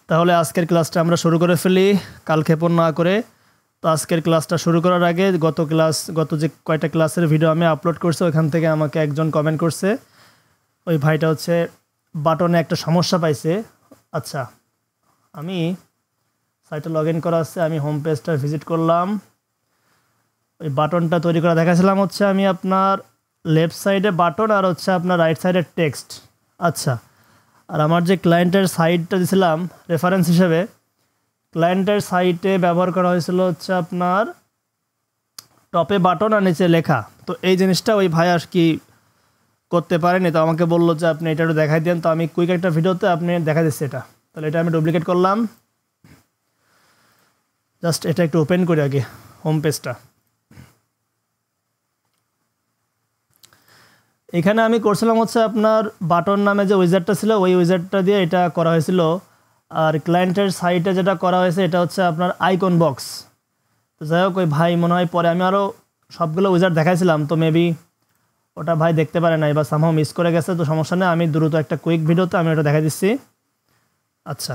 তাহলে আজকের ক্লাসটা আমরা শুরু করে ফেলি কালক্ষেপণ না করে। তো আজকের ক্লাসটা শুরু করার আগে গত যে কয়টা ক্লাসের ভিডিও আমি আপলোড করছি ওইখান থেকে আমাকে একজন কমেন্ট করছে। ওই ভাইটা হচ্ছে বাটনে একটা সমস্যা পাইছে। আচ্ছা, আমি সাইটে লগ ইন করা আছে, আমি হোম পেজটা ভিজিট করলাম। ওই বাটনটা তৈরি করা দেখাছিলাম হচ্ছে আমি আপনার লেফট সাইডে বাটন আর হচ্ছে আপনার রাইট সাইডে টেক্সট। আচ্ছা, আর আমার যে ক্লায়েন্টের সাইটটা দিয়েছিলাম রেফারেন্স হিসেবে, ক্লায়েন্টের সাইটে ব্যবহার করা হয়েছিল হচ্ছে আপনার টপে বাটন আর নিচে লেখা। তো এই জিনিসটা ওই ভাই আর কি করতে পারেনি, তো আমাকে বললো যে আপনি এটা একটু দেখাই দেন। তো আমি কুইক একটা ভিডিওতে আপনি দেখা দিচ্ছি এটা। তাহলে এটা আমি ডুপ্লিকেট করলাম, জাস্ট এটা একটু ওপেন করি আগে হোম পেজটা। এখানে আমি করছিলাম হচ্ছে আপনার বাটন নামে যে উইজারটা ছিল ওই উইজারটা দিয়ে এটা করা হয়েছিল। আর ক্লায়েন্টের সাইটে যেটা করা হয়েছে এটা হচ্ছে আপনার আইকন বক্স। তো যাই হোক, ওই ভাই মনে হয় পরে আমি আরও সবগুলো উইজার দেখাইছিলাম, তো মেবি ওটা ভাই দেখতে পারে নাই বা সামহাও মিস করে গেছে। তো সমস্যা নেই, আমি দ্রুত একটা কুইক ভিডিওতে আমি ওটা দেখাই দিচ্ছি। আচ্ছা,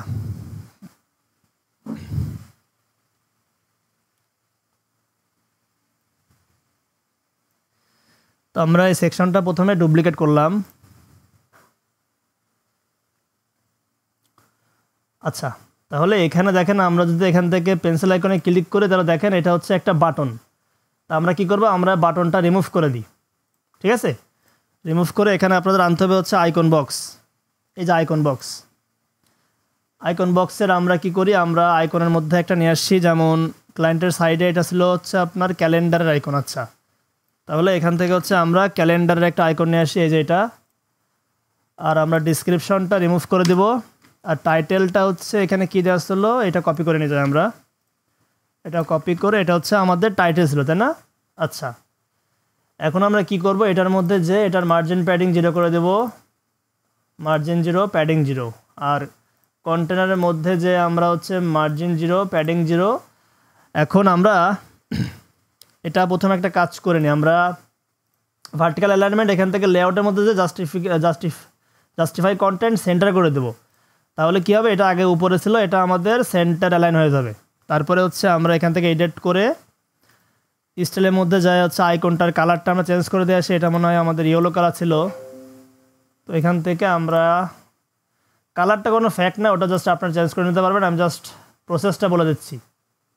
তো আমরা এই সেকশনটা প্রথমে ডুপ্লিকেট করলাম। আচ্ছা, তাহলে এখানে দেখেন আমরা যদি এখান থেকে পেন্সিল আইকনে ক্লিক করে তাহলে দেখেন এটা হচ্ছে একটা বাটন। তা আমরা কি করব, আমরা বাটনটা রিমুভ করে দিই। ঠিক আছে, রিমুভ করে এখানে আপনাদের আনতে হবে হচ্ছে আইকন বক্স। এই যে আইকন বক্স, আইকন বক্সের আমরা কি করি, আমরা আইকনের মধ্যে একটা নিয়ে আসছি। যেমন ক্লায়েন্টের সাইডে এটা ছিল হচ্ছে আপনার ক্যালেন্ডারের আইকন। আচ্ছা, তাহলে এখান থেকে হচ্ছে আমরা ক্যালেন্ডারের একটা আইকন নিয়ে আসি, এই যে এটা। আর আমরা ডিসক্রিপশনটা রিমুভ করে দিব। আর টাইটেলটা হচ্ছে এখানে কী দেওয়া ছিল এটা কপি করে নিয়ে যাই আমরা। এটা কপি করে এটা হচ্ছে আমাদের টাইটেল ছিল, তাই না? আচ্ছা, এখন আমরা কি করব, এটার মধ্যে যে এটার মার্জিন প্যাডিং 0 করে দেব, মার্জিন 0 প্যাডিং 0। আর কন্টেনারের মধ্যে যে আমরা হচ্ছে মার্জিন 0 প্যাডিং 0। এখন আমরা এটা প্রথমে একটা কাজ করে নিই, আমরা ভার্টিক্যাল অ্যালাইনমেন্ট এখান থেকে লেআউটের মধ্যে যে জাস্টিফাই কন্টেন্ট সেন্টার করে দেবো। তাহলে কী হবে, এটা আগে উপরে ছিল, এটা আমাদের সেন্টার অ্যালাইন হয়ে যাবে। তারপরে হচ্ছে আমরা এখান থেকে এডিট করে স্টাইলের মধ্যে যায় হচ্ছে আইকনটার কালারটা আমরা চেঞ্জ করে দিয়ে আসি। এটা মনে হয় আমাদের ইয়েলো কালার ছিল, তো এখান থেকে আমরা কালারটা কোনো ফ্যাক্ট না, ওটা জাস্ট আপনারা চেঞ্জ করে নিতে পারবেন। আমি জাস্ট প্রসেসটা বলে দিচ্ছি।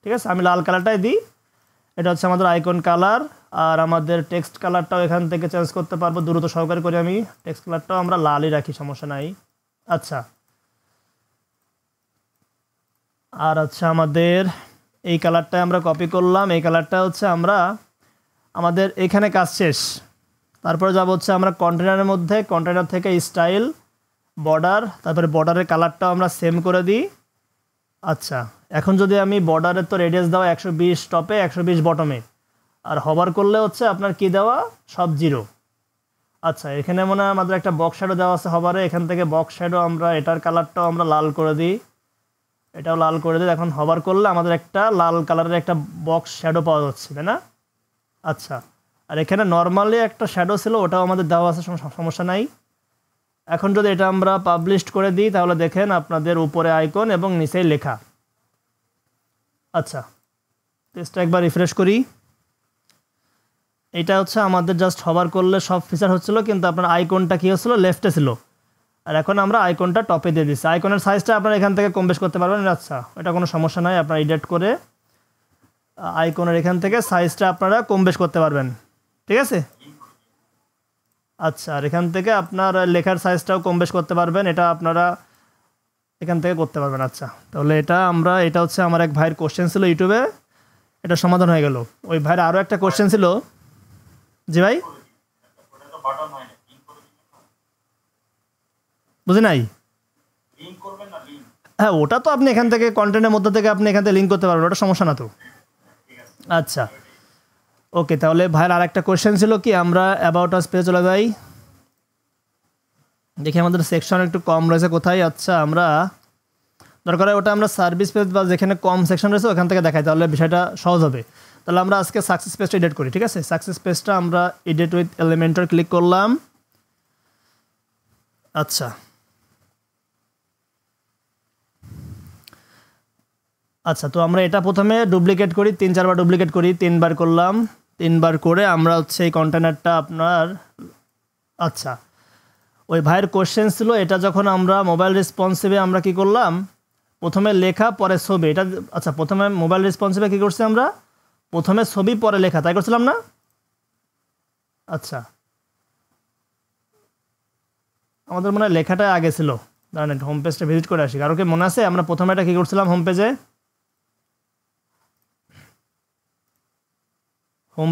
ঠিক আছে, আমি লাল কালারটাই দিই, এটা হচ্ছে আমাদের আইকন কালার। আর আমাদের টেক্সট কালারটাও এখান থেকে চেঞ্জ করতে পারবো, দ্রুত সহকারে করি আমি। টেক্সট কালারটাও আমরা লালই রাখি, সমস্যা নাই। আচ্ছা, আর আচ্ছা আমাদের এই কালারটা আমরা কপি করলাম, এই কালারটা হচ্ছে আমরা আমাদের এখানে কাজ শেষ। তারপরে যাব হচ্ছে আমরা কন্টেনারের মধ্যে, কন্টেনার থেকে স্টাইল বর্ডার, তারপরে বর্ডারের কালারটাও আমরা সেম করে দিই। আচ্ছা, এখন যদি আমি বর্ডারের তো রেডিয়াস দেওয়া 120 টপে 120 বটমে, আর হভার করলে হচ্ছে আপনার কি দেওয়া সব 0। আচ্ছা, এখানে মনে হয় আমাদের একটা বক্স শ্যাডো দেওয়া আছে হভারে, এখান থেকে বক্স শ্যাডো আমরা এটার কালারটাও আমরা লাল করে দিই, এটাও লাল করে দিই। এখন হভার করলে আমাদের একটা লাল কালারের একটা বক্স শ্যাডো পাওয়া যাচ্ছে, তাই না? আচ্ছা, আর এখানে নর্মালি একটা শ্যাডো ছিল, ওটাও আমাদের দেওয়া আছে, সমস্যা নাই। এখন যদি এটা আমরা পাবলিশ করে দিই তাহলে দেখেন আপনাদের উপরে আইকন এবং নিচেই লেখা। আচ্ছা, পেজটা একবার রিফ্রেশ করি। এটা হচ্ছে আমাদের জাস্ট হভার করলে সব ফিচার হচ্ছিলো, কিন্তু আপনার আইকনটা কী হচ্ছিলো, লেফটে ছিল। আর এখন আমরা আইকনটা টপে দিয়ে দিচ্ছি। আইকনের সাইজটা আপনারা এখান থেকে কম বেশ করতে পারবেন। আচ্ছা, এটা কোনো সমস্যা নয়, আপনারা এডিট করে আইকনের এখান থেকে সাইজটা আপনারা কম বেশ করতে পারবেন। ঠিক আছে, আচ্ছা, আর এখান থেকে আপনার লেখার সাইজটাও কম বেশ করতে পারবেন, এটা আপনারা এখান থেকে করতে পারবেন। আচ্ছা, তাহলে এটা হচ্ছে আমার এক ভাইয়ের কোশ্চেন ছিল ইউটিউবে, এটা সমাধান হয়ে গেল। ওই ভাইয়ের আরও একটা কোশ্চেন ছিল। জি ভাই, বুঝি নাই। হ্যাঁ, ওটা তো আপনি এখান থেকে কন্টেন্টের মধ্যে থেকে আপনি এখান থেকে লিঙ্ক করতে পারবেন, ওটা সমস্যা না তো। আচ্ছা, ওকে, তাহলে ভাইয়ের আর একটা কোশ্চেন ছিল কি, আমরা অ্যাবাউট আস পেজে চলে যাই, দেখি আমাদের সেকশন একটু কম রয়েছে কোথায়। আচ্ছা, আমরা দরকার হয় ওটা আমরা সার্ভিস পেজ বা যেখানে কম সেকশন রয়েছে ওখান থেকে দেখাই, তাহলে বিষয়টা সহজ হবে। তাহলে আমরা আজকে সাকসেস পেজটা এডিট করি। ঠিক আছে, সাকসেস পেজটা আমরা এডিট উইথ এলিমেন্টর ক্লিক করলাম। আচ্ছা, আচ্ছা, তো আমরা এটা প্রথমে ডুপ্লিকেট করি, 3-4 বার ডুপ্লিকেট করি, 3 বার করলাম, 3 বার করে আমরা হচ্ছে এই কন্টেনারটা আপনার আচ্ছা ওই ভাইয়ের কোশ্চেন ছিল এটা যখন আমরা মোবাইল রেসপন্সিভে আমরা কি করলাম প্রথমে লেখা পরে ছবি এটা আচ্ছা প্রথমে মোবাইল রেসপন্সিভে কী করছি আমরা প্রথমে ছবি পরে লেখা তাই করছিলাম না? আচ্ছা আমাদের মনে হয় লেখাটা আগে ছিল, দাঁড়ান হোম পেজটা ভিজিট করে আসি। কারো কি মনে আছে আমরা প্রথমে এটা কী করছিলাম হোম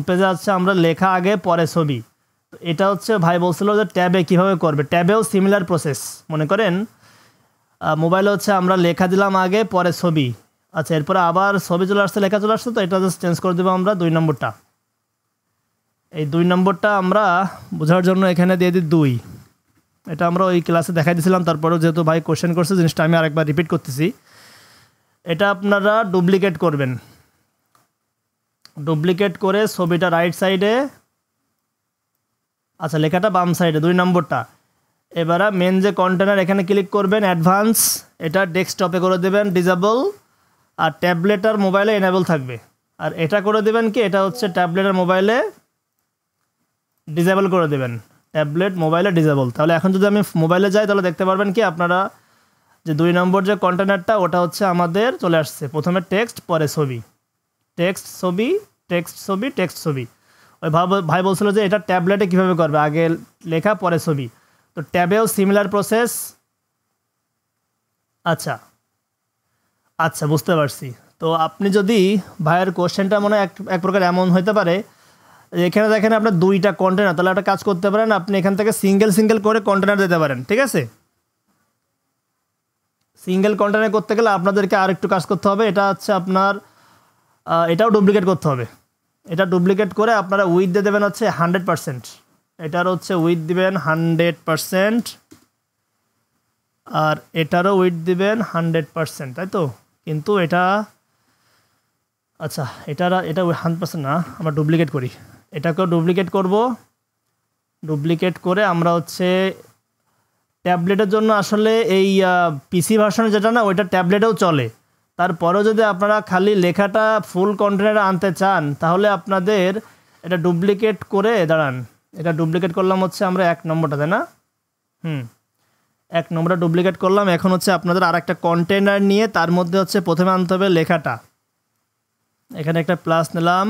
পেজে আছে আমরা লেখা আগে পরে ছবি। তো এটা হচ্ছে ভাই বলছিল যে ট্যাবে কীভাবে করবে, ট্যাবেও সিমিলার প্রসেস। মনে করেন মোবাইলে হচ্ছে আমরা লেখা দিলাম আগে পরে ছবি, আচ্ছা এরপরে আবার ছবি চলে আসছে লেখা চলে আসছে, তো এটা জাস্ট চেঞ্জ করে দেবো আমরা 2 নম্বরটা। এই 2 নম্বরটা আমরা বোঝার জন্য এখানে দিয়ে দিই 2। এটা আমরা ওই ক্লাসে দেখাই দিয়েছিলাম, তারপরেও যেহেতু ভাই কোশ্চেন করছে জিনিসটা আমি আরেকবার রিপিট করতেছি। এটা আপনারা ডুপ্লিকেট করবেন, ডুপ্লিকেট করে ছবিটা রাইট সাইডে, আচ্ছা লেখাটা বাম সাইডে 2 নম্বরটা। এবারে মেন যে কন্টেনার এখানে ক্লিক করবেন অ্যাডভান্স, এটা ডেস্কটপে করে দেবেন ডিজেবল, আর ট্যাবলেট আর মোবাইলে এনেবল থাকবে। আর এটা করে দেবেন কি এটা হচ্ছে ট্যাবলেট আর মোবাইলে ডিজেবল করে দেবেন, ট্যাবলেট মোবাইলে ডিজেবল। তাহলে এখন যদি আমি মোবাইলে যাই তাহলে দেখতে পারবেন কি আপনারা যে 2 নম্বর যে কন্টেনারটা ওটা হচ্ছে আমাদের চলে আসছে, প্রথমে টেক্সট পরে ছবি, টেক্সট ছবি টেক্সট ছবি টেক্সট ছবি। ওই ভাই বলছিল যে এটা ট্যাবলেটে কীভাবে করবে, আগে লেখা পরে ছবি। তো ট্যাবেও সিমিলার প্রসেস। আচ্ছা আচ্ছা বুঝতে পারছি। তো আপনি যদি ভাইয়ের কোশ্চেনটা মনে হয় এক প্রকার এমন হতে পারে, এখানে দেখেন আপনার 2টা কন্টেনার, তাহলে একটা কাজ করতে পারেন আপনি এখান থেকে সিঙ্গেল করে কন্টেনার দিতে পারেন, ঠিক আছে? সিঙ্গেল কন্টেনার করতে গেলে আপনাদেরকে আর একটু কাজ করতে হবে, এটা হচ্ছে আপনার এটাও ডুপ্লিকেট করতে হবে। এটা ডুপ্লিকেট করে আপনারা উইথ দিয়ে দেবেন হচ্ছে 100%, এটার হচ্ছে উইথ দিবেন 100%, আর এটারও উইথ দিবেন 100%, তাই তো? কিন্তু এটা আচ্ছা এটা 100% না, আমরা ডুপ্লিকেট করি, এটাকেও ডুপ্লিকেট করব। ডুপ্লিকেট করে আমরা হচ্ছে ট্যাবলেটের জন্য আসলে এই পিসি ভার্সনে যেটা না ওইটা ট্যাবলেটেও চলে, তারপরেও যদি আপনারা খালি লেখাটা ফুল কন্টেনারে আনতে চান তাহলে আপনাদের এটা ডুপ্লিকেট করে দাঁড়ান, এটা ডুপ্লিকেট করলাম হচ্ছে আমরা 1 নম্বরটা, তাই না? 1 নম্বরটা ডুপ্লিকেট করলাম। এখন হচ্ছে আপনাদের আর একটা কন্টেনার নিয়ে তার মধ্যে হচ্ছে প্রথমে আনতে হবে লেখাটা, এখানে একটা প্লাস নিলাম,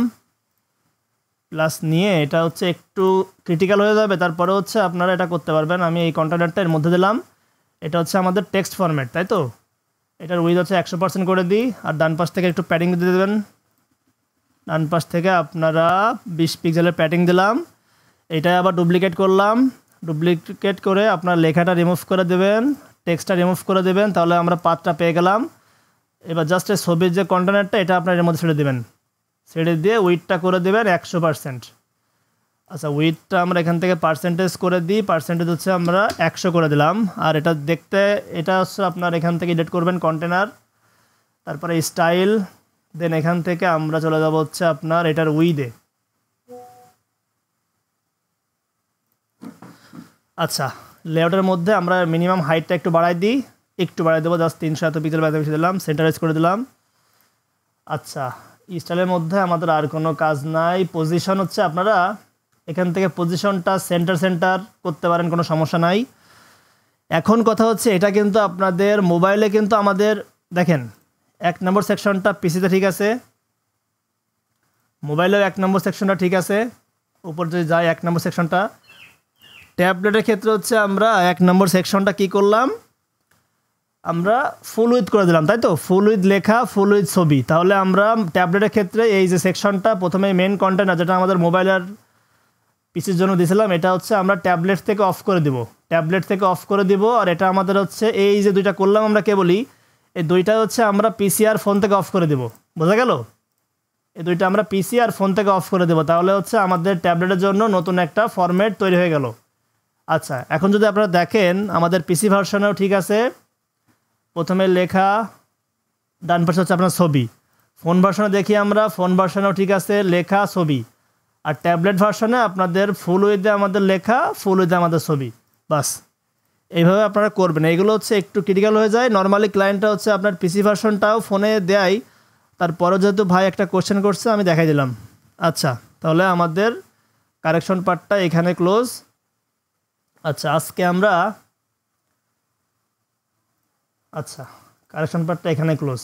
প্লাস নিয়ে এটা হচ্ছে একটু ক্রিটিক্যাল হয়ে যাবে, তারপরে হচ্ছে আপনারা এটা করতে পারবেন। আমি এই কন্টেনারটা এর মধ্যে দিলাম, এটা হচ্ছে আমাদের টেক্সট ফরম্যাট, তাই তো? এটার উইথ হচ্ছে 100% করে দিই, আর ডান পাশ থেকে একটু প্যাডিং দিয়ে দেবেন, ডান পাশ থেকে আপনারা 20 পিক্সেলের প্যাডিং দিলাম। এটাই আবার ডুপ্লিকেট করলাম, ডুপ্লিকেট করে আপনার লেখাটা রিমুভ করে দেবেন, টেক্সটটা রিমুভ করে দেবেন, তাহলে আমরা পাথটা পেয়ে গেলাম। এবার জাস্ট এই ছবির যে কন্টেনারটা এটা আপনার এর মধ্যে ছেড়ে দেবেন, ছেড়ে দিয়ে উইথটা করে দেবেন 100%। আচ্ছা উইথটা আমরা এখান থেকে পার্সেন্টেজ করে দিই, পার্সেন্টেজ হচ্ছে আমরা 100 করে দিলাম। আর এটা দেখতে এটা হচ্ছে আপনার এখান থেকে এডিট করবেন কন্টেনার, তারপরে স্টাইল, দেন এখান থেকে আমরা চলে যাব হচ্ছে আপনার এটার উইথে। আচ্ছা লেআউটের মধ্যে আমরা মিনিমাম হাইটটা একটু বাড়াই দিই, একটু বাড়াই দেবো, জাস্ট 300 পিক্সেল বাড়াতে বেশি দিলাম, সেন্টারাইজ করে দিলাম। আচ্ছা স্টাইলের মধ্যে আমাদের আর কোনো কাজ নাই। পজিশন হচ্ছে আপনারা এখান থেকে পজিশনটা সেন্টার করতে পারেন, কোনো সমস্যা নাই। এখন কথা হচ্ছে এটা কিন্তু আপনাদের মোবাইলে কিন্তু আমাদের দেখেন 1 নম্বর সেকশনটা পিসিতে ঠিক আছে, মোবাইলেও 1 নম্বর সেকশনটা ঠিক আছে, উপর যদি যায় 1 নম্বর সেকশনটা। ট্যাবলেটের ক্ষেত্রে হচ্ছে আমরা 1 নম্বর সেকশনটা কি করলাম, আমরা ফুল উইথ করে দিলাম, তাই তো? ফুল উইথ লেখা, ফুল উইথ ছবি। তাহলে আমরা ট্যাবলেটের ক্ষেত্রে এই যে সেকশনটা প্রথমে মেন কন্টেনার যেটা আমাদের মোবাইলের পিসির জন্য দিয়েছিলাম, এটা হচ্ছে আমরা ট্যাবলেট থেকে অফ করে দিব, ট্যাবলেট থেকে অফ করে দিব। আর এটা আমাদের হচ্ছে এই যে 2টা করলাম আমরা কেবলই, এই 2টা হচ্ছে আমরা পিসি আর ফোন থেকে অফ করে দেব, বোঝা গেল? এই 2টা আমরা পিসি আর ফোন থেকে অফ করে দেব, তাহলে হচ্ছে আমাদের ট্যাবলেটের জন্য নতুন একটা ফরম্যাট তৈরি হয়ে গেল। আচ্ছা এখন যদি আপনারা দেখেন আমাদের পিসি ভার্সনেও ঠিক আছে, প্রথমে লেখা, ডান পাশে হচ্ছে আপনার ছবি। ফোন ভার্সনে দেখি আমরা, ফোন ভার্সনেও ঠিক আছে লেখা ছবি, আর ট্যাবলেট ভার্সনে আপনাদের ফুল উইথে আমাদের লেখা, ফুল উইথে আমাদের ছবি, বাস এইভাবে আপনারা করবেন। এইগুলো হচ্ছে একটু ক্রিটিক্যাল হয়ে যায়, নর্মালি ক্লায়েন্টটা হচ্ছে আপনার পিসি ভার্সনটাও ফোনে দেয়, তারপরও যেহেতু ভাই একটা কোশ্চেন করছে আমি দেখাই দিলাম। আচ্ছা, তাহলে আমাদের কারেকশন পার্টটা এখানে ক্লোজ। আচ্ছা, আজকে আমরা কারেকশন পার্টটা এখানে ক্লোজ।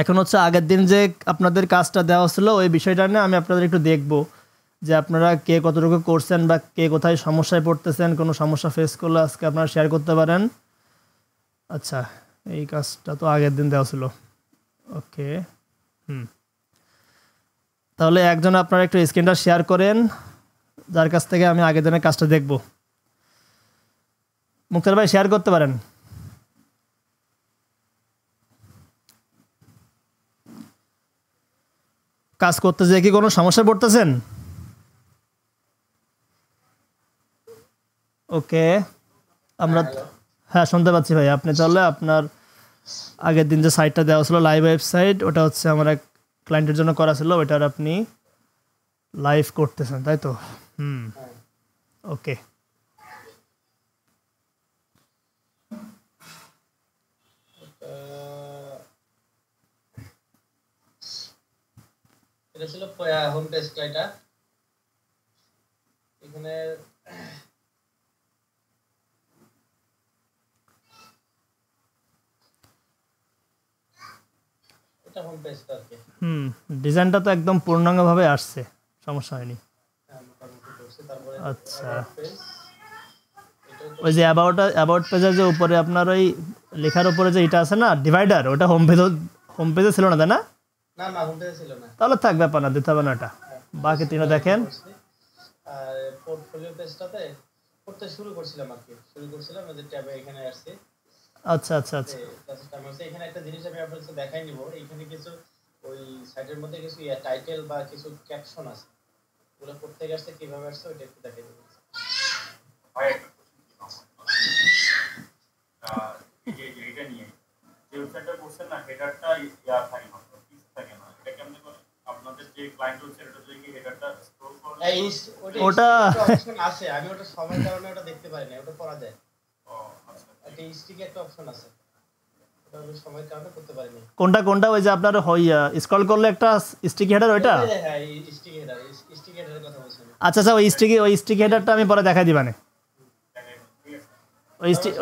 এখন হচ্ছে আগের দিন যে আপনাদের কাজটা দেওয়া ছিল ওই বিষয়টা নিয়ে আমি আপনাদের একটু দেখব যে আপনারা কে কতটুকু করছেন বা কে কোথায় সমস্যায় পড়তেছেন, কোনো সমস্যা ফেস করলে আজকে আপনারা শেয়ার করতে পারেন। আচ্ছা, এই কাজটা তো আগের দিন দেওয়া ছিল। ওকে, তাহলে একজন আপনারা একটু স্ক্রিনটা শেয়ার করেন যার কাছ থেকে আমি আগের দিনের কাজটা দেখব। মুক্তার ভাই শেয়ার করতে পারেন। কাজ করতে যেয়ে কি কোনো সমস্যায় পড়তেছেন? ওকে, আমরা হ্যাঁ শুনতে পাচ্ছি ভাই। আপনি তাহলে আপনার আগের দিন যে সাইটটা দেওয়া ছিল লাইভ ওয়েবসাইট, ওটা হচ্ছে আমার এক ক্লায়েন্টের জন্য করা ছিল, ওটার আপনি লাইভ করতেছেন তাই তো? ওকে, এটা ছিল হোম পেজটা। এটা এখানে এটা হোম পেজটা আর কি। ডিজাইনটা তো একদম পূর্ণাঙ্গভাবে আসছে, সমস্যা হয়নি। তারপরে আচ্ছা, ওই যে অ্যাবাউট পেজের যে উপরে আপনার ওই লেখার উপরে যে এটা আছে না ডিভাইডার, ওটা হোম পেজে ছিল না তাই না? না না, হোম পেজে ছিল না। তাহলে থাক, ব্যাপার না, দিতে হবে না এটা। বাকি তিনটা দেখেন। আর পোর্টফোলিও পেজটাতে করতে শুরু করছিলাম ওই যে ট্যাবে এখানে আসছে। আচ্ছা আচ্ছা আচ্ছা, এখানে একটা জিনিস আমি আপনাদের দেখাই নিব। এখানে কিছু ওই সাইটের মধ্যে কিছু টাইটেল বা কিছু ক্যাপশন আছে, ওগুলো করতে গেছে কিভাবে আসছে ওইটা একটু দেখাই দেব। ভাই এটা নিয়ে যে ওয়েবসাইটটা করছেন না, হেডারটা থাকে না, ফিক্স থাকে না। এটা কেমনে করে আপনাদের যে ক্লায়েন্ট হচ্ছে এটা যদি হেডারটা স্ক্রল করলে ওটা অপশন আছে, আমি ওটা সময়ের কারণে ওটা দেখতে পারি না, ওটা করা যায়। ও আচ্ছা, এটা স্টিকি একটা অপশন আছে, ওটা আমি সময়ের কারণে করতে পারি না। কোনটা ওই যে আপনার স্ক্রল করলে একটা স্টিকি হেডার, ওইটা? হ্যাঁ, স্টিকি হেডারের কথা বলছেন। আচ্ছা আচ্ছা, ওই স্টিকি হেডারটা আমি পরে দেখাই দিবানে।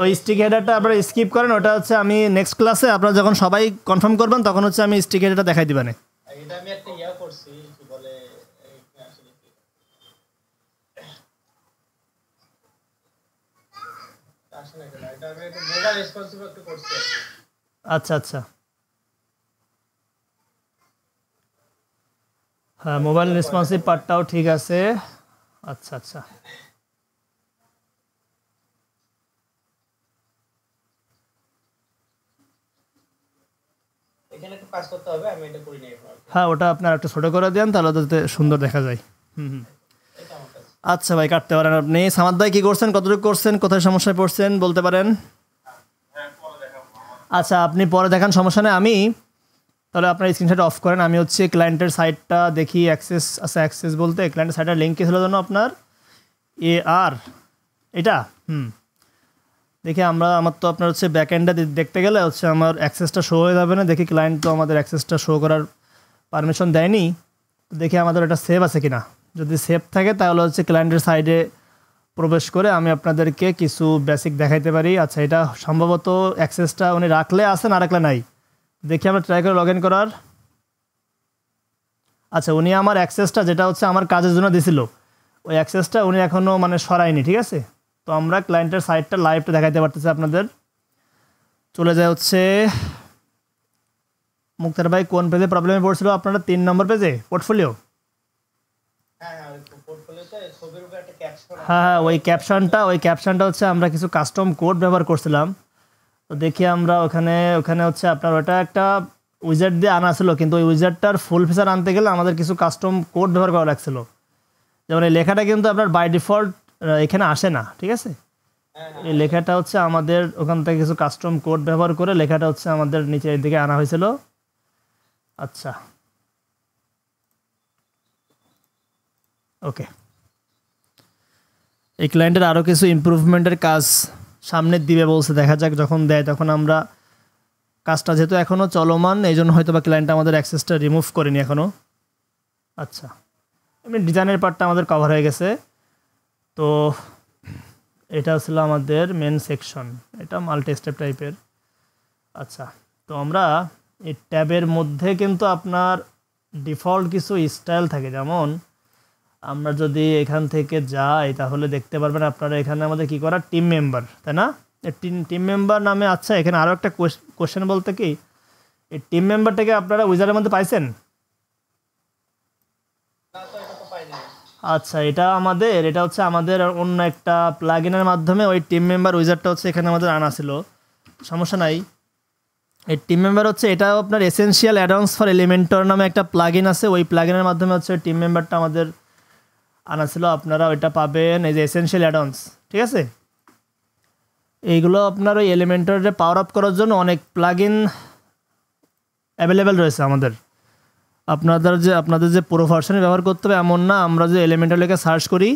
ওই স্টিকি হেডারটা আপনারা স্কিপ করেন, ওটা হচ্ছে আমি নেক্সট ক্লাসে আপনারা যখন সবাই কনফার্ম করবেন তখন হচ্ছে আমি স্টিকি হেডারটা দেখাই দিবানে। এটা আমি একটা করছি, কি বলে আসলে এটা আমি একটা মোবাইল রেসপন্সিভ একটা করছি। আচ্ছা আচ্ছা, হ্যাঁ মোবাইল রেসপন্সিভ পার্টটাও ঠিক আছে। আচ্ছা আচ্ছা, এখানে একটু কাজ করতে হবে, আমি এটা করি নাই এখন। হ্যাঁ, ওটা আপনার একটু ছোট করে দেন তাহলে যাতে সুন্দর দেখা যায়। আচ্ছা ভাই, কাটতে পারেন আপনি। সামাদ ভাই কি করছেন, কতটুকু করছেন, কোথায় সমস্যায় পড়ছেন বলতে পারেন? আচ্ছা, আপনি পরে দেখান, সমস্যা নেই। আমি তাহলে আপনার স্ক্রিনশট অফ করেন। আমি হচ্ছে ক্লায়েন্টের সাইটটা দেখি, অ্যাক্সেস আচ্ছা অ্যাক্সেস বলতে ক্লায়েন্টের সাইটের লিঙ্ক কী ছিল জন্য আপনার AR এটা দেখি আমার তো আপনার হচ্ছে ব্যাকএন্ডে দেখতে গেলে হচ্ছে আমার অ্যাক্সেসটা শো হয়ে যাবে না। দেখি ক্লায়েন্ট তো আমাদের অ্যাক্সেসটা শো করার পারমিশন দেয়নি, তো দেখি আমাদের এটা সেভ আছে কিনা। যদি সেভ থাকে তাহলে হচ্ছে ক্লায়েন্টের সাইডে প্রবেশ করে আমি আপনাদেরকে কিছু বেসিক দেখাইতে পারি। আচ্ছা, এটা সম্ভবত অ্যাক্সেসটা উনি রাখলে আছে, না রাখলে নাই। দেখি আমরা ট্রাই করে লগ ইন করার। আচ্ছা, উনি আমার অ্যাক্সেসটা যেটা হচ্ছে আমার কাজের জন্য দিছিল, ওই অ্যাক্সেসটা উনি এখনও মানে সরায়নি, ঠিক আছে? তো আমরা ক্লায়েন্টের সাইটটা লাইভটা দেখাইতে পারতেছি আপনাদের। চলে যায় হচ্ছে মুক্তার ভাই, কোন পেজে প্রবলেমে পড়ছিল আপনারা? 3 নম্বর পেজে পোর্টফোলিও। হ্যাঁ, ওই ক্যাপশনটা হচ্ছে আমরা কিছু কাস্টম কোড ব্যবহার করছিলাম। তো দেখি আমরা ওখানে হচ্ছে আপনার ওটা একটা উইজার্ড দিয়ে আনা ছিল, কিন্তু ওই উইজার্ডটার ফুল ফিচার আনতে গেলে আমাদের কিছু কাস্টম কোড ব্যবহার করা লাগছিল। যেমন এই লেখাটা কিন্তু আপনার বাই ডিফল্ট এখানে আসে না, ঠিক আছে? এই লেখাটা হচ্ছে আমাদের ওখান থেকে কিছু কাস্টম কোড ব্যবহার করে লেখাটা হচ্ছে আমাদের নিচের দিকে আনা হয়েছিল। আচ্ছা, ওকে, এই ক্লায়েন্টের আরও কিছু ইমপ্রুভমেন্টের কাজ সামনে দিবে বলছে, দেখা যাক, যখন দেয় তখন আমরা কাজটা যেহেতু এখনও চলমান, এই জন্য হয়তো বা ক্লায়েন্ট আমাদের অ্যাক্সেসটা রিমুভ করেনি এখনও। আচ্ছা, এমনি ডিজাইনের পার্টটা আমাদের কভার হয়ে গেছে। তো এটা ছিল আমাদের মেন সেকশন, এটা মাল্টি স্টেপ টাইপের। আচ্ছা, তো আমরা এই ট্যাবের মধ্যে কিন্তু আপনার ডিফল্ট কিছু স্টাইল থাকে, যেমন আমরা যদি এখান থেকে যাই তাহলে দেখতে পারবেন আপনারা এখানে আমাদের কি করা টিম মেম্বার, তাই না? টিম মেম্বার নামে। আচ্ছা, এখানে আরও একটা কোশ্চেন বলতে কি, এই টিম মেম্বারটাকে আপনারা উইজারের মধ্যে পাইছেন? আচ্ছা, এটা হচ্ছে আমাদের অন্য একটা প্লাগইনের মাধ্যমে ওই টিম মেম্বার উইজারটা হচ্ছে এখানে আমাদের আনা ছিল, সমস্যা নাই। এই টিম মেম্বার হচ্ছে এটাও আপনার এসেনশিয়াল অ্যাডঅনস ফর এলিমেন্টর নামে একটা প্লাগইন আছে, ওই প্লাগইনের মাধ্যমে হচ্ছে টিম মেম্বারটা আমাদের আনা ছিল। আপনারা ওইটা পাবেন এই যে এসেনশিয়াল অ্যাডঅনস, ঠিক আছে? এইগুলো আপনার ওই এলিমেন্টরে পাওয়ার আপ করার জন্য অনেক প্লাগইন অ্যাভেলেবেল রয়েছে আমাদের। আপনাদের যে পুরো ভার্সনে ব্যবহার করতে হবে এমন না। আমরা যে এলিমেন্টর লেখে সার্চ করি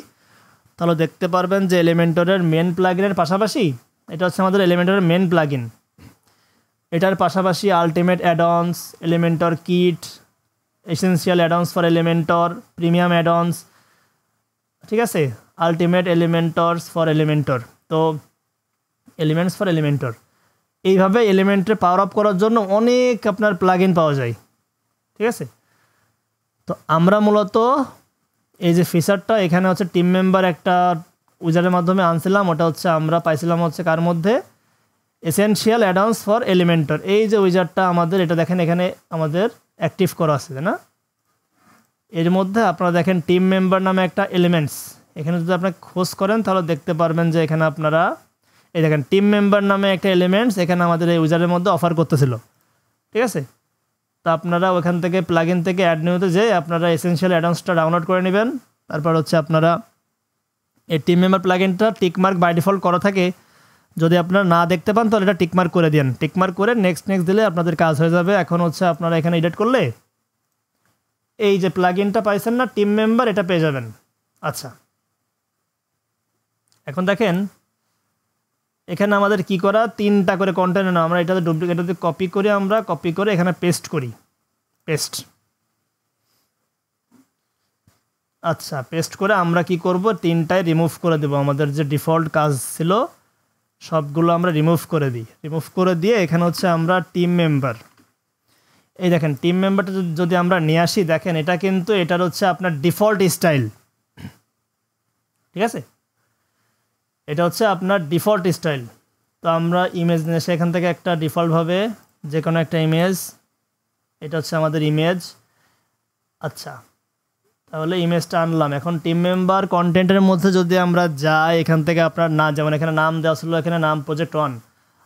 তাহলে দেখতে পারবেন যে এলিমেন্টরের মেন প্লাগইনের পাশাপাশি এটা হচ্ছে আমাদের এলিমেন্টরের মেন প্লাগইন, এটার পাশাপাশি ultimate addons, Elementor kit, essential addons for Elementor, premium addons, ঠিক আছে, আলটিমেট এলিমেন্টরস ফর এলিমেন্টর, তো এলিমেন্টস ফর এলিমেন্টর। এইভাবে এলিমেন্টে পাওয়ার আপ করার জন্য অনেক আপনার প্লাগইন পাওয়া যায়, ঠিক আছে? তো আমরা মূলত এই যে ফিচারটা এখানে হচ্ছে টিম মেম্বার একটা উইজারের মাধ্যমে আনছিলাম, ওটা হচ্ছে আমরা পাইছিলাম হচ্ছে কার মধ্যে, এসেনশিয়াল অ্যাডঅনস ফর এলিমেন্টর। এই যে উইজারটা আমাদের, এটা দেখেন এখানে আমাদের অ্যাক্টিভ করা আছে, তাই না? এর মধ্যে আপনারা দেখেন টিম মেম্বার নামে একটা এলিমেন্টস, এখানে যদি আপনারা খোঁজ করেন তাহলে দেখতে পারবেন যে এখানে আপনারা এই দেখেন টিম মেম্বার নামে একটা এলিমেন্টস এখানে আমাদের এই উইজারের মধ্যে অফার করতেছিল, ঠিক আছে? তো আপনারা ওখান থেকে প্লাগইন থেকে অ্যাড নিউতে যেয়ে আপনারা এসেনশিয়াল অ্যাডঅনসটা ডাউনলোড করে নেবেন। তারপর হচ্ছে আপনারা এই টিম মেম্বার প্লাগইনটা টিকমার্ক বাই ডিফল্ট করা থাকে, যদি আপনারা না দেখতে পান তাহলে এটা টিকমার্ক করে দেন, টিকমার্ক করে নেক্সট দিলে আপনাদের কাজ হয়ে যাবে। এখন হচ্ছে আপনারা এখানে এডিট করলে এই যে প্লাগইনটা পাইছেন না টিম মেম্বার, এটা পেয়ে যাবেন। আচ্ছা, এখন দেখেন এখানে আমাদের কি করা, 3টা করে কন্টেন্ট না, আমরা এটাতে ডুপ্লিকেটে কপি করে এখানে পেস্ট করি, পেস্ট। আচ্ছা, পেস্ট করে আমরা কি করব, 3টায় রিমুভ করে দেব। আমাদের যে ডিফল্ট কাজ ছিল সবগুলো আমরা রিমুভ করে দিই। রিমুভ করে দিয়ে এখানে হচ্ছে আমরা টিম মেম্বার, এই দেখেন টিম মেম্বারটা যদি আমরা নিয়ে আসি, দেখেন এটা কিন্তু এটার হচ্ছে আপনার ডিফল্ট স্টাইল, ঠিক আছে? এটা হচ্ছে আপনার ডিফল্ট স্টাইল। তো আমরা ইমেজ নিয়ে এসে এখান থেকে একটা ডিফল্টভাবে যে কোনো একটা ইমেজ, এটা হচ্ছে আমাদের ইমেজ। আচ্ছা, তাহলে ইমেজটা আনলাম। এখন টিম মেম্বার কন্টেন্টের মধ্যে যদি আমরা যাই, এখান থেকে আপনার না, যেমন এখানে নাম দেওয়া ছিল, এখানে নাম প্রজেক্ট 1,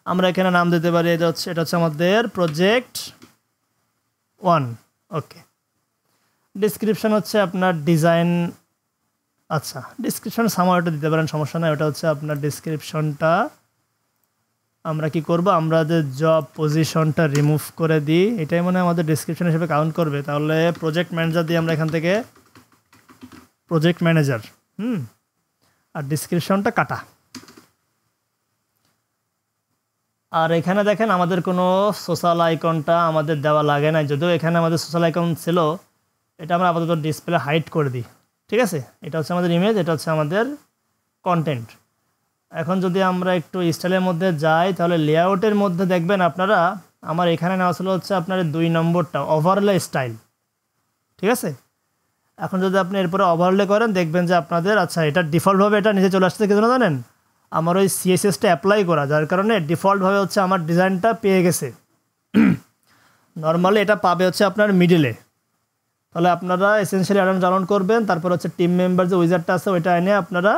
আমরা এখানে নাম দিতে পারি এটা হচ্ছে আমাদের প্রজেক্ট 1, ওকে। ডিসক্রিপশন হচ্ছে আপনার ডিজাইন, আচ্ছা ডিসক্রিপশন সামারটা দিতে পারেন, সমস্যা নয়। ওটা হচ্ছে আপনার ডিসক্রিপশনটা আমরা কি করব, আমরা যে জব পজিশনটা রিমুভ করে দিই, এটাই মনে হয় আমাদের ডিসক্রিপশন হিসেবে কাউন্ট করবে। তাহলে প্রজেক্ট ম্যানেজার দিয়ে আমরা এখান থেকে প্রজেক্ট ম্যানেজার, আর ডিসক্রিপশনটা কাটা। আর এখানে দেখেন আমাদের কোনো সোশ্যাল আইকনটা আমাদের দেওয়া লাগে না, যদিও এখানে আমাদের সোশ্যাল আইকন ছিল, এটা আমরা আপাতত ডিসপ্লে হাইড করে দিই, ঠিক আছে? এটা হচ্ছে আমাদের ইমেজ, এটা হচ্ছে আমাদের কন্টেন্ট। এখন যদি আমরা একটু স্টাইলের মধ্যে যাই তাহলে লেআউটের মধ্যে দেখবেন আপনারা, আমার এখানে নেওয়া ছিল হচ্ছে আপনার 2 নম্বরটা ওভারলে স্টাইল, ঠিক আছে? এখন যদি আপনি এরপরে ওভারলে করেন দেখবেন যে আপনাদের, আচ্ছা এটা ডিফল্টভাবে এটা নিচে চলে আসছে, কিছু না জানেন আমার ওই সিএসএসটা অ্যাপ্লাই করা, যার কারণে ডিফল্টভাবে হচ্ছে আমার ডিজাইনটা পেয়ে গেছে। নর্মালি এটা পাবে হচ্ছে আপনার মিডিলে। তাহলে আপনারা এসেনশিয়াল অ্যাডঅন ডাউনলোড করবেন, তারপর হচ্ছে টিম মেম্বার যে উইজারটা আছে ওইটা এনে আপনারা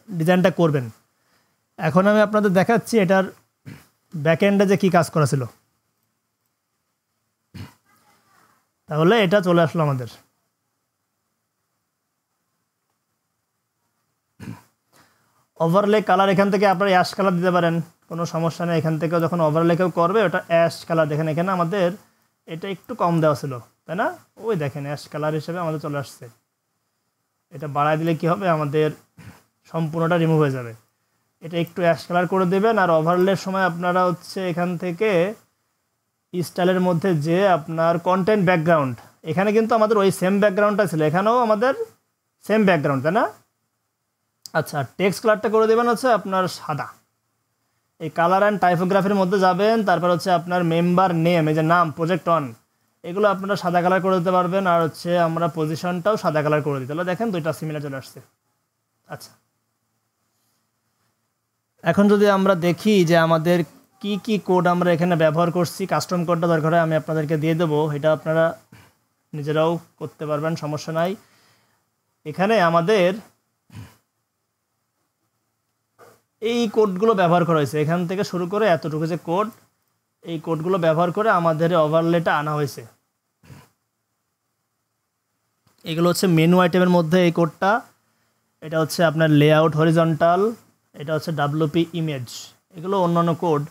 ডিজাইনটা করবেন। এখন আমি আপনাদের দেখাচ্ছি এটার ব্যাকএন্ডে যে কী কাজ করা ছিল। তাহলে এটা চলে আসলো আমাদের। ওভারলে কালার এখান থেকে আপনারা অ্যাশ কালার দিতে পারেন, কোনো সমস্যা নেই। এখান থেকে যখন ওভারলে কেউ করবে ওটা অ্যাশ কালার, দেখেন এখানে আমাদের এটা একটু কম দেওয়া ছিল, তাই না? ওই দেখেন অ্যাশ কালার হিসেবে আমাদের চলে আসছে। এটা বাড়ায় দিলে কি হবে, আমাদের সম্পূর্ণটা রিমুভ হয়ে যাবে। এটা একটু অ্যাশ কালার করে দেবেন। আর ওভারলের সময় আপনারা হচ্ছে এখান থেকে স্টাইলের মধ্যে যে আপনার কন্টেন্ট ব্যাকগ্রাউন্ড, এখানে কিন্তু আমাদের ওই সেম ব্যাকগ্রাউন্ডটা ছিল, এখানেও আমাদের সেম ব্যাকগ্রাউন্ড, তাই না? আচ্ছা, টেক্সট কালারটা করে দেবেন হচ্ছে আপনার সাদা। এই কালার অ্যান্ড টাইপোগ্রাফির মধ্যে যাবেন, তারপর হচ্ছে আপনার মেম্বার নেম, এই যে নাম, প্রজেক্ট অন, এগুলো আপনারা সাদা কালার করে দিতে পারবেন। আর হচ্ছে আমরা পজিশনটাও সাদা কালার করে দিতে, তাহলে দেখেন দুইটা সিমিলার চলে আসছে। আচ্ছা, এখন যদি আমরা দেখি যে আমাদের কি কি কোড আমরা এখানে ব্যবহার করছি, কাস্টম কোডটা দরকার হয় আমি আপনাদেরকে দিয়ে দেবো, এটা আপনারা নিজেরাও করতে পারবেন, সমস্যা নাই। এখানে আমাদের এই কোডগুলো ব্যবহার করা হয়েছে, এখান থেকে শুরু করে এতটুকু যে কোড, এই কোডগুলো ব্যবহার করে আমাদের ওভারলেটা আনা হয়েছে। এগুলো হচ্ছে মেনু আইটেমের মধ্যে এই কোডটা, এটা হচ্ছে আপনার লেআউট হরিজন্টাল, এটা হচ্ছে ডাব্লিউপি ইমেজ, এগুলো অন্যান্য কোড।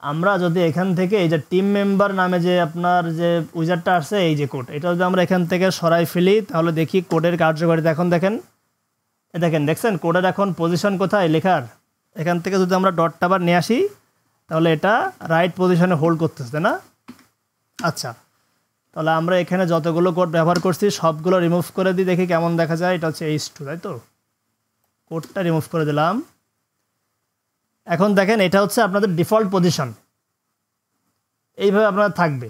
আমরা যদি এখান থেকে এই যে টিম মেম্বার নামে যে আপনার যে উইজারটা আছে, এই যে কোড, এটা যদি আমরা এখান থেকে সরাই ফেলি তাহলে দেখি কোডের কার্যকারিতা। এখন দেখেন, দেখছেন কোডের এখন পজিশন কোথায় লেখার, এখান থেকে যদি আমরা ডটটা আবার নিয়ে আসি তাহলে এটা রাইট পজিশনে হোল্ড করতেছে, তাই না? আচ্ছা, তাহলে আমরা এখানে যতগুলো কোড ব্যবহার করছি সবগুলো রিমুভ করে দিই, দেখি কেমন দেখা যায়। এটা হচ্ছে H2, তাই তো? কোডটা রিমুভ করে দিলাম। এখন দেখেন এটা হচ্ছে আপনাদের ডিফল্ট পজিশন, এইভাবে আপনার থাকবে।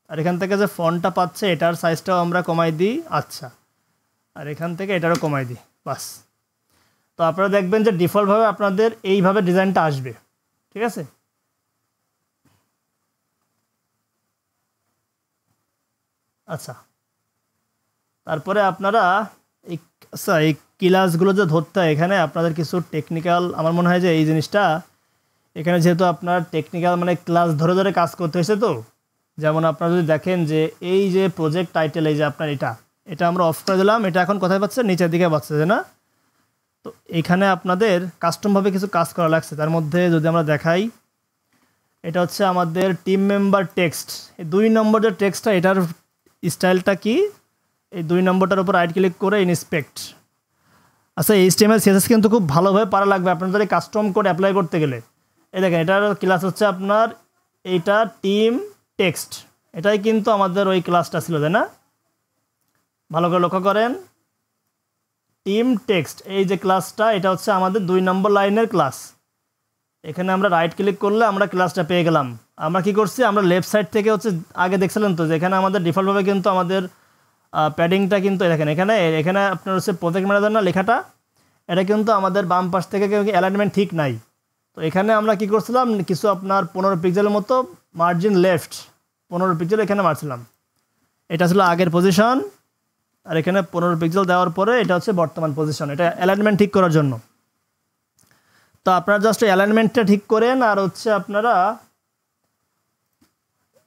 আর এখান থেকে যে ফন্টটা পাচ্ছে এটার সাইজটাও আমরা কমাই দিই। আচ্ছা, আর এখান থেকে এটারও কমাই দিই, বাস। তো আপনারা দেখবেন যে ডিফল্টভাবে আপনাদের এইভাবে ডিজাইনটা আসবে, ঠিক আছে? আচ্ছা, তারপরে আপনারা এই ক্লাসগুলো যে ধরতে হয়, এখানে আপনাদের কিছু টেকনিক্যাল, আমার মনে হয় যে এই জিনিসটা এখানে যেহেতু আপনার টেকনিক্যাল মানে ক্লাস ধরে ধরে কাজ করতে হয়েছে, তো যেমন আপনারা যদি দেখেন যে এই যে প্রজেক্ট টাইটেল, এই যে আপনার এটা আমরা অফ করে দিলাম, এটা এখন কোথায় পাচ্ছে, নিচের দিকে পাচ্ছে, তাই না? তো এখানে আপনাদের কাস্টমভাবে কিছু কাজ করা লাগছে। তার মধ্যে যদি আমরা দেখাই, এটা হচ্ছে আমাদের টিম মেম্বার টেক্সট, এই 2 নম্বর যে টেক্সটটা, এটার স্টাইলটা কি, এই 2 নম্বরটার উপর রাইট ক্লিক করে ইন্সপেক্ট। আচ্ছা, HTML CSS কিন্তু খুব ভালোভাবে পারা লাগবে আপনাদের এই কাস্টম কোড অ্যাপ্লাই করতে গেলে। এই দেখেন, এটার ক্লাস হচ্ছে আপনার এইটা টিম টেক্সট, এটাই কিন্তু আমাদের ওই ক্লাসটা ছিল, তাই না? ভালো করে লক্ষ্য করেন, টিম টেক্সট, এই যে ক্লাসটা, এটা হচ্ছে আমাদের 2 নম্বর লাইনের ক্লাস। এখানে আমরা রাইট ক্লিক করলে আমরা ক্লাসটা পেয়ে গেলাম। আমরা কি করছি, আমরা লেফট সাইড থেকে হচ্ছে আগে দেখছিলেন তো যে এখানে আমাদের ডিফল্টভাবে কিন্তু আমাদের প্যাডিংটা কিন্তু দেখেন, এখানে আপনার হচ্ছে প্রজেক্ট ম্যানেজার না লেখাটা, এটা কিন্তু আমাদের বাম পাশ থেকে অ্যালাইনমেন্ট ঠিক নাই। তো এখানে আমরা কি করছিলাম, কিছু আপনার 15 পিক্সেলের মতো মার্জিন লেফট 15 পিক্সেল এখানে মারছিলাম, এটা ছিল আগের পজিশন। আর এখানে 15 পিক্সেল দেওয়ার পরে এটা হচ্ছে বর্তমান পজিশন, এটা অ্যালাইনমেন্ট ঠিক করার জন্য। তো আপনারা জাস্ট অ্যালাইনমেন্টটা ঠিক করেন। আর হচ্ছে আপনারা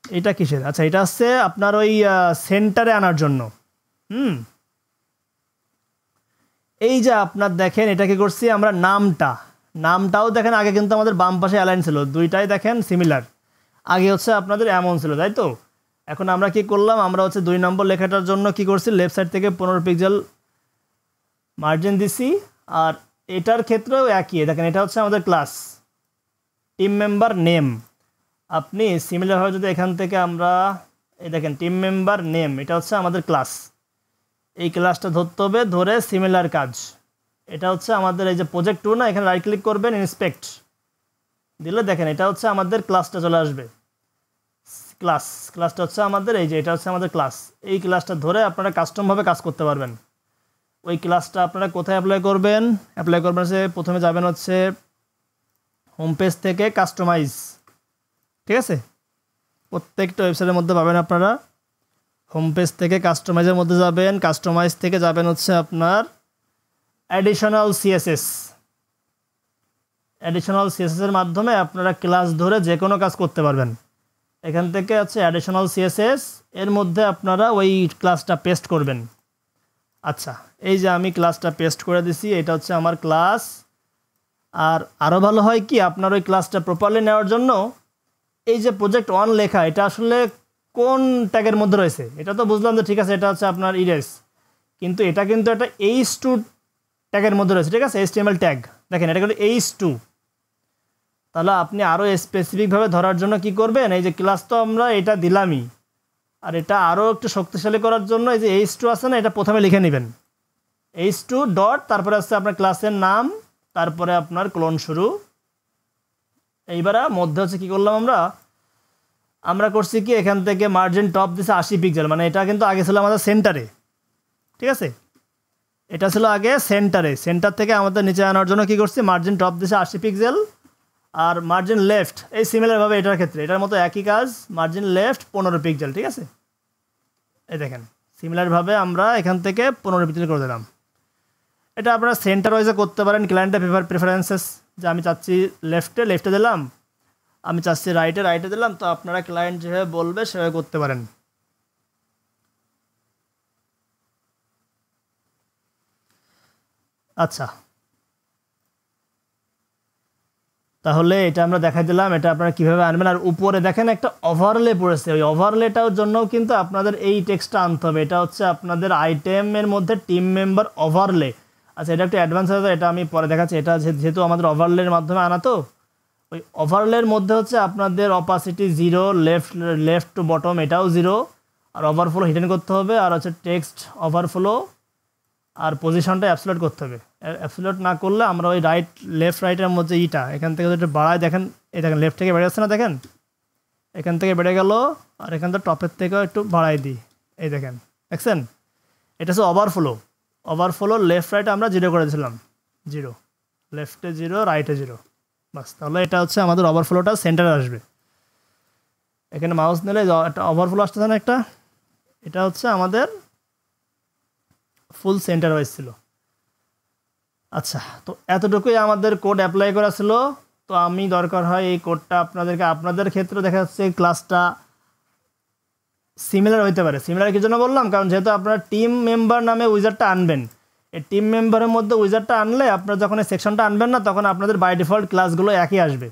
এটা কিসের, আচ্ছা এটা হচ্ছে আপনার ওই সেন্টারে আনার জন্য। এই যে আপনার দেখেন, এটা কি করছি আমরা, নামটাও দেখেন আগে কিন্তু আমাদের বাম পাশে অ্যালাইন ছিল, দুইটাই দেখেন সিমিলার। আগে হচ্ছে আপনাদের এমন ছিল, তাই তো? এখন আমরা কি করলাম, আমরা হচ্ছে 2 নম্বর লেখাটার জন্য কি করছি, লেফট সাইড থেকে 15 পিক্সেল মার্জিন দিছি। আর এটার ক্ষেত্রেও একই, দেখেন এটা হচ্ছে আমাদের ক্লাস টিম মেম্বার নেম। আপনি সিমিলারভাবে যদি এখান থেকে আমরা এই দেখেন টিম মেম্বার নেম, এটা হচ্ছে আমাদের ক্লাস, এই ক্লাসটা ধরতে হবে, ধরে সিমিলার কাজ। এটা হচ্ছে আমাদের এই যে প্রজেক্ট 2 না, এখানে রাইট ক্লিক করবেন, ইন্সপেক্ট দিলে দেখেন এটা হচ্ছে আমাদের ক্লাসটা চলে আসবে। ক্লাসটা হচ্ছে আমাদের এই যে, এটা হচ্ছে আমাদের ক্লাস। এই ক্লাসটা ধরে আপনারা কাস্টমভাবে কাজ করতে পারবেন। ওই ক্লাসটা আপনারা কোথায় অ্যাপ্লাই করবেন হচ্ছে প্রথমে যাবেন হচ্ছে হোম পেজ থেকে কাস্টমাইজ, ঠিক আছে? প্রত্যেকটা ওয়েবসাইটের মধ্যে পাবেন আপনারা। হোম পেজ থেকে কাস্টমাইজের মধ্যে যাবেন, কাস্টমাইজ থেকে যাবেন হচ্ছে আপনার অ্যাডিশনাল সিএসএস। অ্যাডিশনাল সিএসএসের মাধ্যমে আপনারা ক্লাস ধরে যে কোনো কাজ করতে পারবেন। এখান থেকে হচ্ছে অ্যাডিশনাল সিএসএস, এর মধ্যে আপনারা ওই ক্লাসটা পেস্ট করবেন। আচ্ছা, এই যে আমি ক্লাসটা পেস্ট করে দিছি, এটা হচ্ছে আমার ক্লাস। আর আরও ভালো হয় কি, আপনার ওই ক্লাসটা প্রপারলি নেওয়ার জন্য এই যে প্রজেক্ট 1 লেখা, এটা আসলে কোন ট্যাগের মধ্যে রয়েছে, এটা তো বুঝলাম যে ঠিক আছে, এটা হচ্ছে আপনার ইরেস, কিন্তু এটা কিন্তু একটা H2 ট্যাগের মধ্যে রয়েছে, ঠিক আছে? HTML ট্যাগ দেখেন এটা কিন্তু H2। তাহলে আপনি আরও স্পেসিফিকভাবে ধরার জন্য কি করবেন, এই যে ক্লাস তো আমরা এটা দিলামই, আর এটা আরও একটু শক্তিশালী করার জন্য এই যে H2 আছে না, এটা প্রথমে লিখে নেবেন H2 ডট, তারপরে আছে আপনার ক্লাসের নাম, তারপরে আপনার ক্লোন শুরু। এইবার মধ্যে হচ্ছে কী করলাম আমরা করছি কি এখান থেকে মার্জিন টপ দিছে 80 পিক্সেল, মানে এটা কিন্তু আগে ছিল আমাদের সেন্টারে, ঠিক আছে, এটা ছিল আগে সেন্টারে, সেন্টার থেকে আমাদের নিচে আনার জন্য কি করছি মার্জিন টপ দিছে 80 পিক্সেল, আর মার্জিন লেফট এই সিমিলারভাবে এটার ক্ষেত্রে এটার মতো একই কাজ, মার্জিন লেফট 15 পিক্সেল, ঠিক আছে। এই দেখেন সিমিলারভাবে আমরা এখান থেকে 15 পিক্সেল করে দিলাম। এটা আপনারা সেন্টার ওয়াইজে করতে পারেন, ক্লায়েন্টের প্রেফারেন্সেস, যে আমি চাচ্ছি লেফটে দিলাম, আমি চাচ্ছি রাইটে দিলাম, তো আপনারা ক্লায়েন্ট যেভাবে বলবে সেভাবে করতে পারেন। আচ্ছা, তাহলে এটা আমরা দেখাই দিলাম, এটা আপনারা কীভাবে আনবেন। আর উপরে দেখেন একটা ওভারলে পড়েছে, ওই ওভারলেটার জন্যও কিন্তু আপনাদের এই টেক্সটটা আনতে হবে। এটা হচ্ছে আপনাদের আইটেমের মধ্যে টিম মেম্বার ওভারলে। আচ্ছা, এটা একটু অ্যাডভান্স হয়ে যায়, এটা আমি পরে দেখাচ্ছি। এটা যেহেতু আমাদের ওভারলের মাধ্যমে আনা, তো ওই ওভারলের মধ্যে হচ্ছে আপনাদের অপাসিটি 0, লেফট টু বটম এটাও 0, আর ওভারফ্লো হিডেন করতে হবে, আর হচ্ছে টেক্সট ওভারফ্লো, আর পজিশনটা অ্যাবসোলিউট করতে হবে। অ্যাবসোলিউট না করলে আমরা ওই রাইটের মধ্যে এখান থেকে যদি বাড়ায়, দেখেন এই দেখেন লেফট থেকে বেড়ে যাচ্ছে না, দেখেন এখান থেকে বেড়ে গেল, আর এখান থেকে টপের থেকেও একটু বাড়াই দিই, এই দেখেন দেখছেন, এটা হচ্ছে ওভারফ্লো লেফট রাইট আমরা 0 করে দিয়েছিলাম, 0 লেফটে 0 রাইটে 0, বাস। তাহলে এটা হচ্ছে আমাদের ওভারফ্লোটা সেন্টারে আসবে। এখানে মাউস নিলে একটা ওভারফ্লো আসতেছে না একটা, এটা হচ্ছে আমাদের ফুল সেন্টার ওয়াইজ ছিল। আচ্ছা, তো এতটুকুই আমাদের কোড অ্যাপ্লাই করা ছিল। তো আমি দরকার হয় এই কোডটা আপনাদের ক্ষেত্রে দেখা যাচ্ছে ক্লাসটা সিমিলার হইতে পারে। সিমিলার কি জন্য বললাম, কারণ যেহেতু আপনারা টিম মেম্বার নামে উইজারটা আনবেন, এই টিম মেম্বারের মধ্যে উইজারটা আনলে আপনারা যখন এই সেকশনটা আনবেন না, তখন আপনাদের বাই ডিফল্ট ক্লাসগুলো একই আসবে।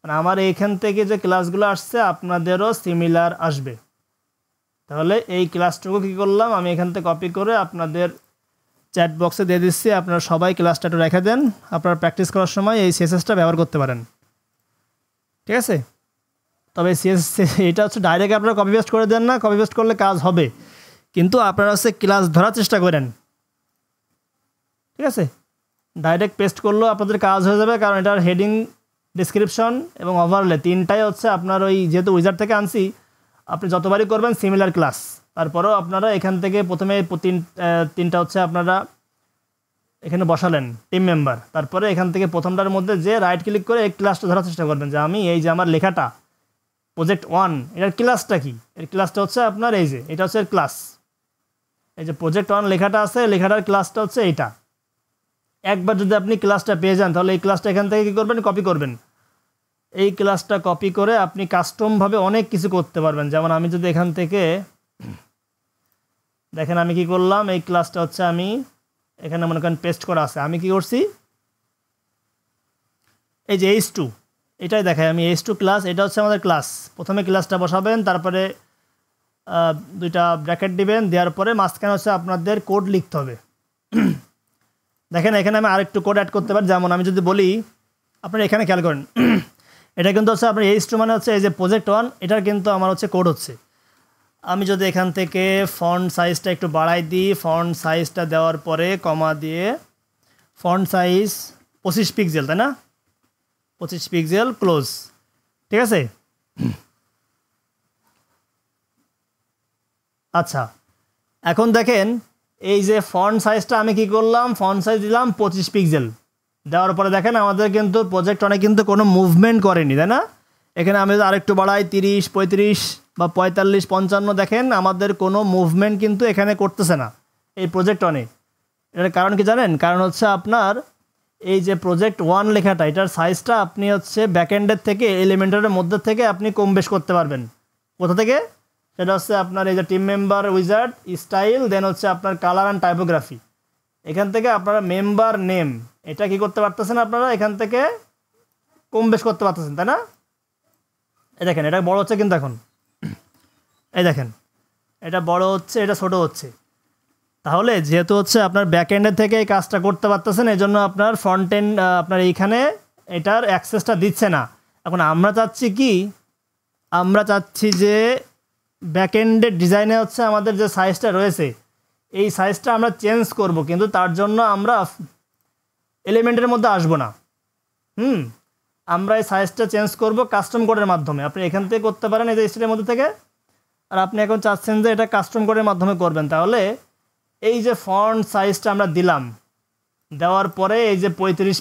মানে আমার এইখান থেকে যে ক্লাসগুলো আসছে আপনাদেরও সিমিলার আসবে। তাহলে এই ক্লাসটুকু কী করলাম, আমি এখান থেকে কপি করে আপনাদের চ্যাট বক্সে দিয়ে দিচ্ছি। আপনারা সবাই ক্লাসটা একটু রেখে দেন, আপনারা প্র্যাকটিস করার সময় এই সিএসএসটা ব্যবহার করতে পারেন, ঠিক আছে। তবে এটা হচ্ছে ডাইরেক্ট আপনারা কপি পেস্ট করে দেন না, কপি পেস্ট করলে কাজ হবে, কিন্তু আপনারা হচ্ছে ক্লাস ধরার চেষ্টা করেন, ঠিক আছে। ডাইরেক্ট পেস্ট করলেও আপনাদের কাজ হয়ে যাবে, কারণ এটার হেডিং, ডিসক্রিপশন এবং ওভারলে তিনটাই হচ্ছে আপনার ওই যেহেতু উইজার থেকে আনছি, আপনি যতবারই করবেন সিমিলার ক্লাস। তারপরেও আপনারা এখান থেকে প্রথমে তিনটা হচ্ছে আপনারা এখানে বসালেন টিম মেম্বার, তারপরে এখান থেকে প্রথমটার মধ্যে যে রাইট ক্লিক করে এই ক্লাসটা ধরার চেষ্টা করবেন, যে আমি এই যে আমার লেখাটা প্রজেক্ট 1, এটার ক্লাসটা কি, এর ক্লাসটা হচ্ছে আপনার এই যে এটা হচ্ছে এর ক্লাস, এই যে প্রজেক্ট 1 লেখাটা আছে, লেখাটার ক্লাসটা হচ্ছে এইটা। একবার যদি আপনি ক্লাসটা পেয়ে যান, তাহলে এই ক্লাসটা এখান থেকে কী করবেন, কপি করবেন। এই ক্লাসটা কপি করে আপনি কাস্টমভাবে অনেক কিছু করতে পারবেন। যেমন আমি যদি এখান থেকে দেখেন আমি কি করলাম, এই ক্লাসটা হচ্ছে আমি এখানে মনে করেন পেস্ট করা আছে, আমি কি করছি এই যে H2 এটাই দেখাই, আমি H2 ক্লাস, এটা হচ্ছে আমাদের ক্লাস। প্রথমে ক্লাসটা বসাবেন, তারপরে দুইটা ব্র্যাকেট দিবেন, দেওয়ার পরে মাঝখানে হচ্ছে আপনাদের কোড লিখতে হবে। দেখেন এখানে আমি আরেকটু কোড অ্যাড করতে পারি। যেমন আমি যদি বলি, আপনারা এখানে খেয়াল করেন, এটা কিন্তু হচ্ছে আপনার H2 মানে হচ্ছে এই যে প্রজেক্ট 1, এটার কিন্তু আমার হচ্ছে কোড হচ্ছে। আমি যদি এখান থেকে ফন্ট সাইজটা একটু বাড়াই দিই, ফন্ট সাইজটা দেওয়ার পরে কমা দিয়ে ফন্ট সাইজ 25 পিক্সেল, তাই না, 25 পিক্সেল ক্লোজ, ঠিক আছে। আচ্ছা, এখন দেখেন এই যে ফন্ট সাইজটা আমি কি করলাম, ফন্ট সাইজ দিলাম 25 পিক্সেল, দেওয়ার পরে দেখেন আমাদের কিন্তু প্রজেক্ট অনেক কিন্তু কোনো মুভমেন্ট করেনি, তাই না। এখানে আমি যদি আরেকটু বাড়াই 30, 35 বা 45, 55, দেখেন আমাদের কোনো মুভমেন্ট কিন্তু এখানে করতেছে না এই প্রজেক্ট অনেক। এটার কারণ কি জানেন, কারণ হচ্ছে আপনার এই যে প্রজেক্ট 1 লেখাটা, এটার সাইজটা আপনি হচ্ছে ব্যাকএন্ডের থেকে এলিমেন্টারের মধ্যে থেকে আপনি কম বেশ করতে পারবেন। কোথা থেকে, সেটা হচ্ছে আপনার এই যে টিম মেম্বার উইজার্ড স্টাইল, দেন হচ্ছে আপনার কালার অ্যান্ড টাইপোগ্রাফি, এখান থেকে আপনারা মেম্বার নেম এটা কি করতে পারতেছেন, আপনারা এখান থেকে কম বেশ করতে পারতেছেন, তাই না। এই দেখেন এটা বড় হচ্ছে কিন্তু এখন, এই দেখেন এটা বড় হচ্ছে, এটা ছোট হচ্ছে। তাহলে যেহেতু হচ্ছে আপনার ব্যাক এন্ডের থেকে এই কাজটা করতে পারতেছেন, এই জন্য আপনার ফ্রন্ট এন্ড আপনার এইখানে এটার অ্যাক্সেসটা দিচ্ছে না। এখন আমরা চাচ্ছি কি, আমরা চাচ্ছি যে ব্যাক এন্ডের ডিজাইনে হচ্ছে আমাদের যে সাইজটা রয়েছে এই সাইজটা আমরা চেঞ্জ করব, কিন্তু তার জন্য আমরা এলিমেন্টের মধ্যে আসব না। আমরা এই সাইজটা চেঞ্জ করব কাস্টম কোডের মাধ্যমে। আপনি এখান থেকে করতে পারেন এই যে স্টাইলের মধ্যে থেকে, আর আপনি এখন চাচ্ছেন যে এটা কাস্টম কোডের মাধ্যমে করবেন। তাহলে এই যে ফন্ট সাইজটা আমরা দিলাম, দেওয়ার পরে এই যে 35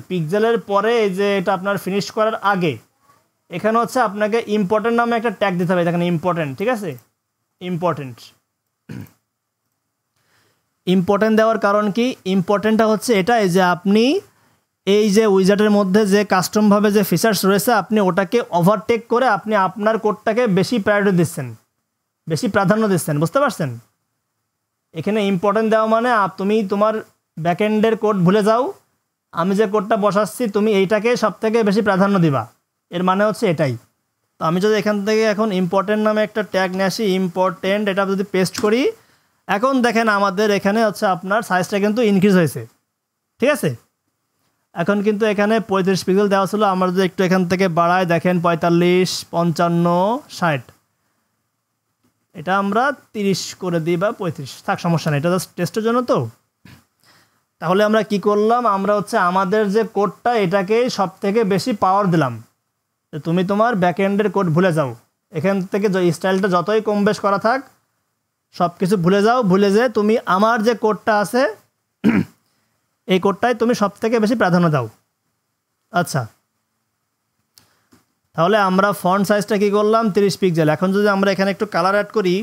পিক্সেলের পরে এই যে এটা আপনার ফিনিশ করার আগে এখানে হচ্ছে আপনাকে ইম্পর্টেন্ট নামে একটা ট্যাগ দিতে হবে। এখানে ইম্পর্টেন্ট, ঠিক আছে, ইম্পর্টেন্ট দেওয়ার কারণ কি, ইম্পর্টেন্টটা হচ্ছে এটাই যে আপনি এই যে উইজার্টের মধ্যে যে কাস্টমভাবে যে ফিচার্স রয়েছে আপনি ওটাকে ওভারটেক করে আপনি আপনার কোডটাকে বেশি প্রায়োরিটি দিচ্ছেন, বেশি প্রাধান্য দিচ্ছেন, বুঝতে পারছেন? এখানে ইম্পর্টেন্ট দেওয়া মানে তুমি তোমার ব্যাকএন্ডের কোড ভুলে যাও, আমি যে কোডটা বসাচ্ছি তুমি এইটাকে সব থেকে বেশি প্রাধান্য দিবা, এর মানে হচ্ছে এটাই। তো আমি যদি এখান থেকে এখন ইম্পর্টেন্ট নামে একটা ট্যাগ নিয়ে আসি, ইম্পর্টেন্ট, এটা যদি পেস্ট করি, এখন দেখেন আমাদের এখানে হচ্ছে আপনার সাইজটা কিন্তু ইনক্রিজ হয়েছে, ঠিক আছে। এখন কিন্তু এখানে 35 পিক্সেল দেওয়া ছিল, আমরা যদি একটু এখান থেকে বাড়াই দেখেন 45, 55, 60, এটা আমরা 30 করে দিই বা 35, থাক, সমস্যা নেই, এটা জাস্ট টেস্টের জন্য। তো তাহলে আমরা কি করলাম, আমরা হচ্ছে আমাদের যে কোডটা এটাকে সব থেকে বেশি পাওয়ার দিলাম। তুমি তোমার ব্যাকএন্ডের কোড ভুলে যাও, এখান থেকে স্টাইলটা যতই কম বেশ করা থাক সব কিছু ভুলে যাও, ভুলে যে তুমি আমার যে কোডটা আছে এই কোডটাই তুমি সব থেকে বেশি প্রাধান্য দাও। আচ্ছা, তাহলে আমরা ফন্ট সাইজটা কি করলাম 30 পিক্সেল। এখন যদি আমরা এখানে একটু কালার অ্যাড করি,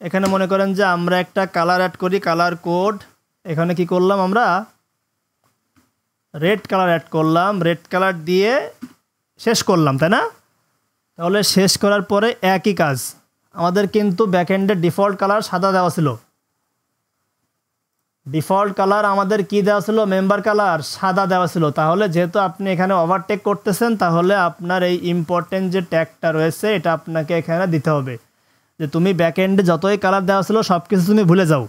এখানে মনে করেন যে আমরা একটা কালার অ্যাড করি, কালার কোড, এখানে কি করলাম আমরা রেড কালার অ্যাড করলাম, রেড কালার দিয়ে শেষ করলাম, তাই না? তাহলে শেষ করার পরে একই কাজ, আমাদের কিন্তু ব্যাকএন্ডের ডিফল্ট কালার সাদা দেওয়া ছিল, ডিফল্ট কালার আমাদের কি দেওয়া ছিল, মেম্বার কালার সাদা দেওয়া ছিল। তাহলে যেহেতু আপনি এখানে ওভারটেক করতেছেন তাহলে আপনার এই ইম্পর্টেন্ট যে ট্যাগটা রয়েছে এটা আপনাকে এখানে দিতে হবে, যে তুমি ব্যাকএন্ডে যতই কালার দেওয়া ছিল সব কিছু তুমি ভুলে যাও,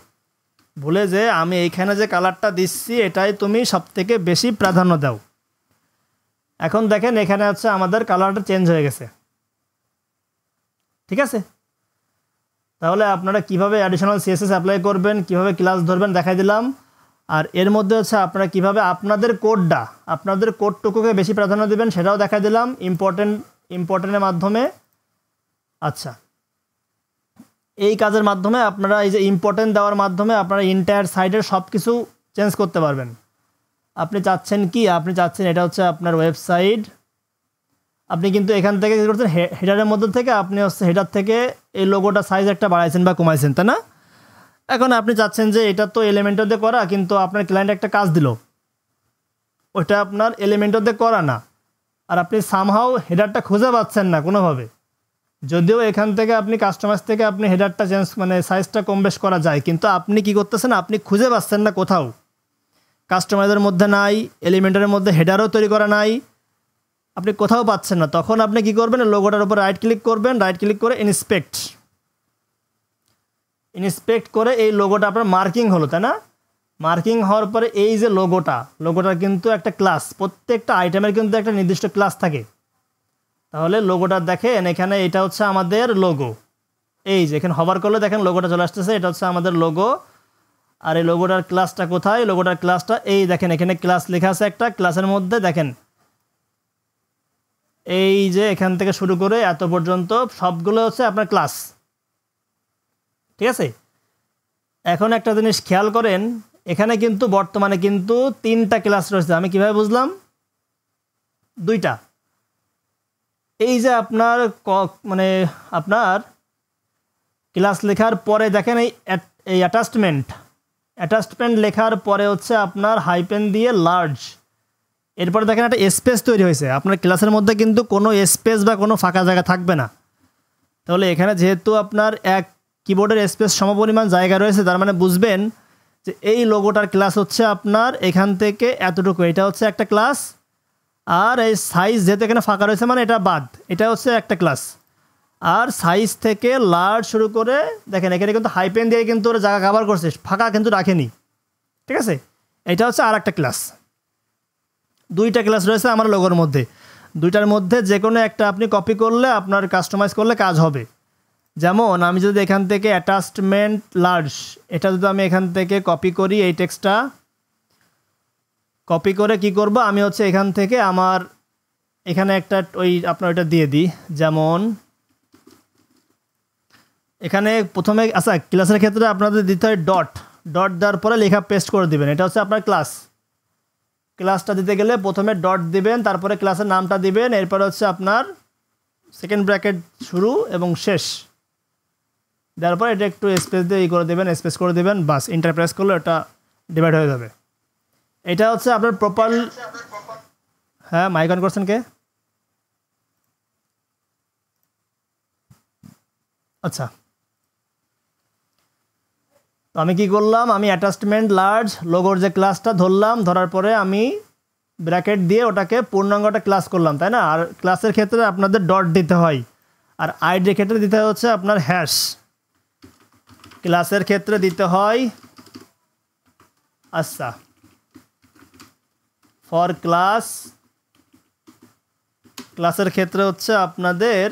ভুলে যে আমি এইখানে যে কালারটা দিচ্ছি এটাই তুমি সব থেকে বেশি প্রাধান্য দাও। এখন দেখেন এখানে হচ্ছে আমাদের কালারটা চেঞ্জ হয়ে গেছে, ঠিক আছে। তাহলে আপনারা কিভাবে অ্যাডিশনাল সিএসএস অ্যাপ্লাই করবেন, কিভাবে ক্লাস ধরবেন দেখাই দিলাম। আর এর মধ্যে হচ্ছে আপনারা কিভাবে আপনাদের কোডটুকুকে বেশি প্রাধান্য দেবেন সেটাও দেখাই দিলাম ইম্পর্টেন্টের মাধ্যমে। আচ্ছা, এই কাজের মাধ্যমে আপনারা এই যে ইম্পর্টেন্ট দেওয়ার মাধ্যমে আপনারা ইন্টায়ার সাইটের সব কিছু চেঞ্জ করতে পারবেন। আপনি চাচ্ছেন কি, আপনি চাচ্ছেন এটা হচ্ছে আপনার ওয়েবসাইট, আপনি কিন্তু এখান থেকে কী করছেন, হেডারের মধ্যে থেকে আপনি হচ্ছে হেডার থেকে এই লোগোটা সাইজ একটা বাড়াইছেন বা কমাইছেন, তাই না? এখন আপনি চাচ্ছেন যে এটা তো এলিমেন্টর দিয়ে করা, কিন্তু আপনার ক্লায়েন্ট একটা কাজ দিল ওইটা আপনার এলিমেন্টর দিয়ে করা না, আর আপনি সামহাও হেডারটা খুঁজে পাচ্ছেন না কোনোভাবে, যদিও এখান থেকে আপনি কাস্টমাইজ থেকে আপনি হেডারটা চেঞ্জ মানে সাইজটা কম বেশ করা যায়, কিন্তু আপনি কি করতেছেন, আপনি খুঁজে পাচ্ছেন না কোথাও, কাস্টমাইজের মধ্যে নাই, এলিমেন্টারের মধ্যে হেডারও তৈরি করা নাই, আপনি কোথাও পাচ্ছেন না। তখন আপনি কি করবেন, লোগোটার উপর রাইট ক্লিক করবেন, রাইট ক্লিক করে ইন্সপেক্ট করে এই লোগোটা আপনার মার্কিং হলো, তাই না? মার্কিং হওয়ার পরে এই যে লোগোটার কিন্তু একটা ক্লাস, প্রত্যেকটা আইটেমের কিন্তু একটা নির্দিষ্ট ক্লাস থাকে। তাহলে লোগোটা দেখেন এখানে এটা হচ্ছে আমাদের লোগো, এই যে এখানে হভার করলে দেখেন লোগোটা চলে আসতেছে, এটা হচ্ছে আমাদের লোগো। আর এই লোগোটার ক্লাসটা কোথায়, লোগোটার ক্লাসটা এই দেখেন এখানে ক্লাস লেখা আছে একটা, ক্লাসের মধ্যে দেখেন এই যে এখান থেকে শুরু করে এত পর্যন্ত সবগুলো হচ্ছে আপনার ক্লাস, ঠিক আছে। এখন একটা জিনিস খেয়াল করেন, এখানে কিন্তু বর্তমানে কিন্তু 3টা ক্লাস রয়েছে। আমি কিভাবে বুঝলাম, 2টা। এই যে আপনার মানে আপনার ক্লাস লেখার পরে দেখেন এই অ্যাটাচমেন্ট লেখার পরে হচ্ছে আপনার হাইপেন দিয়ে লার্জ, এরপরে দেখেন একটা স্পেস তৈরি হয়েছে। আপনার ক্লাসের মধ্যে কিন্তু কোনো স্পেস বা কোনো ফাঁকা জায়গা থাকবে না। তাহলে এখানে যেহেতু আপনার এক কিবোর্ডের স্পেস সমপরিমাণ জায়গা রয়েছে, তার মানে বুঝবেন যে এই লোগোটার ক্লাস হচ্ছে আপনার এখান থেকে এতটুকু, এটা হচ্ছে একটা ক্লাস, আর এই সাইজ যেহেতু এখানে ফাঁকা রয়েছে মানে এটা বাদ, এটা হচ্ছে একটা ক্লাস। আর সাইজ থেকে লার্জ শুরু করে দেখেন এখানে কিন্তু হাইপেন দিয়ে কিন্তু ওরা জায়গা কভার করছে, ফাঁকা কিন্তু রাখেনি। ঠিক আছে, এটা হচ্ছে আর একটা ক্লাস। দুইটা ক্লাস রয়েছে আমার লোগোর মধ্যে, দুইটার মধ্যে যে কোনো একটা আপনি কপি করলে আপনার কাস্টমাইজ করলে কাজ হবে। যেমন আমি যদি এখান থেকে অ্যাটাচমেন্ট লার্জ, এটা যদি আমি এখান থেকে কপি করি, এই টেক্সটটা কপি করে কি করব, আমি হচ্ছে এখান থেকে আমার এখানে একটা ওই আপনার ওইটা দিয়ে দিই। যেমন এখানে প্রথমে আচ্ছা ক্লাসের ক্ষেত্রে আপনাদের দিতে হয় ডট, ডট দেওয়ার পরে লেখা পেস্ট করে দিবেন। এটা হচ্ছে আপনার ক্লাস। ক্লাসটা দিতে গেলে প্রথমে ডট দিবেন, তারপরে ক্লাসের নামটা দিবেন, এরপরে হচ্ছে আপনার সেকেন্ড ব্র্যাকেট শুরু এবং শেষ দেওয়ার পরে এটা একটু স্পেস দিয়ে ই করে দেবেন, স্পেস করে দেবেন, বাস এন্টার প্রেস করলে এটা ডিভাইড হয়ে যাবে। এটা হচ্ছে আপনার প্রপার। হ্যাঁ, মাইক অন করছেন কে? আচ্ছা, তো আমি কি করলাম, আমি অ্যাটাচমেন্ট লার্জ লোগোর যে ক্লাসটা ধরলাম, ধরার পরে আমি ব্র্যাকেট দিয়ে ওটাকে পূর্ণাঙ্গটা ক্লাস করলাম, তাই না? আর ক্লাসের ক্ষেত্রে আপনাদের ডট দিতে হয়, আর আইডির ক্ষেত্রে দিতে হচ্ছে আপনার হ্যাশ। ক্লাসের ক্ষেত্রে দিতে হয় আচ্ছা ফর ক্লাস, ক্লাসের ক্ষেত্রে হচ্ছে আপনাদের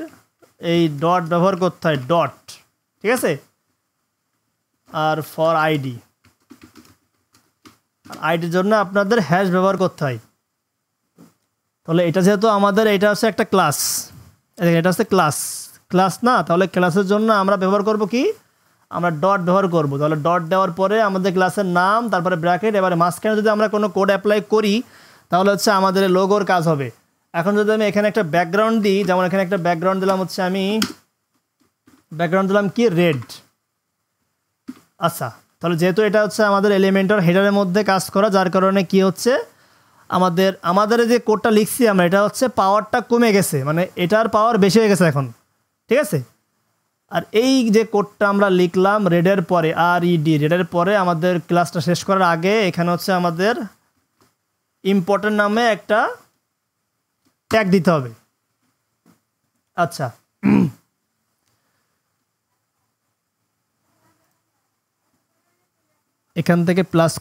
এই ডট ব্যবহার করতে হয়, ডট। ঠিক আছে, আর ফর আইডি, আর আইডির জন্য আপনাদের হ্যাশ ব্যবহার করতে হয়। তাহলে এটা যেহেতু আমাদের এটা হচ্ছে একটা ক্লাস, এটা হচ্ছে ক্লাস, ক্লাস না, তাহলে ক্লাসের জন্য আমরা ব্যবহার করব কি, আমরা ডট ব্যবহার করব। তাহলে ডট দেওয়ার পরে আমাদের ক্লাসের নাম, তারপরে ব্র্যাকেট, এবারে মাঝখানে যদি আমরা কোনো কোড অ্যাপ্লাই করি তাহলে হচ্ছে আমাদের লোগোর কাজ হবে। এখন যদি আমি এখানে একটা ব্যাকগ্রাউন্ড দিই, যেমন এখানে একটা ব্যাকগ্রাউন্ড দিলাম হচ্ছে, আমি ব্যাকগ্রাউন্ড দিলাম কি রেড। আচ্ছা, তাহলে যেহেতু এটা হচ্ছে আমাদের এলিমেন্টার হেডারের মধ্যে কাজ করা, যার কারণে কি হচ্ছে আমাদের যে কোডটা লিখছি আমরা, এটা হচ্ছে পাওয়ারটা কমে গেছে, মানে এটার পাওয়ার বেশি হয়ে গেছে এখন। ঠিক আছে, আর এই যে কোডটা আমরা লিখলাম রেডের পরে, আর ইডি রেডের পরে আমাদের ক্লাসটা শেষ করার আগে এখানে হচ্ছে আমাদের ইম্পর্টেন্ট নামে একটা ট্যাগ দিতে হবে। আচ্ছা, এখান থেকে প্লাস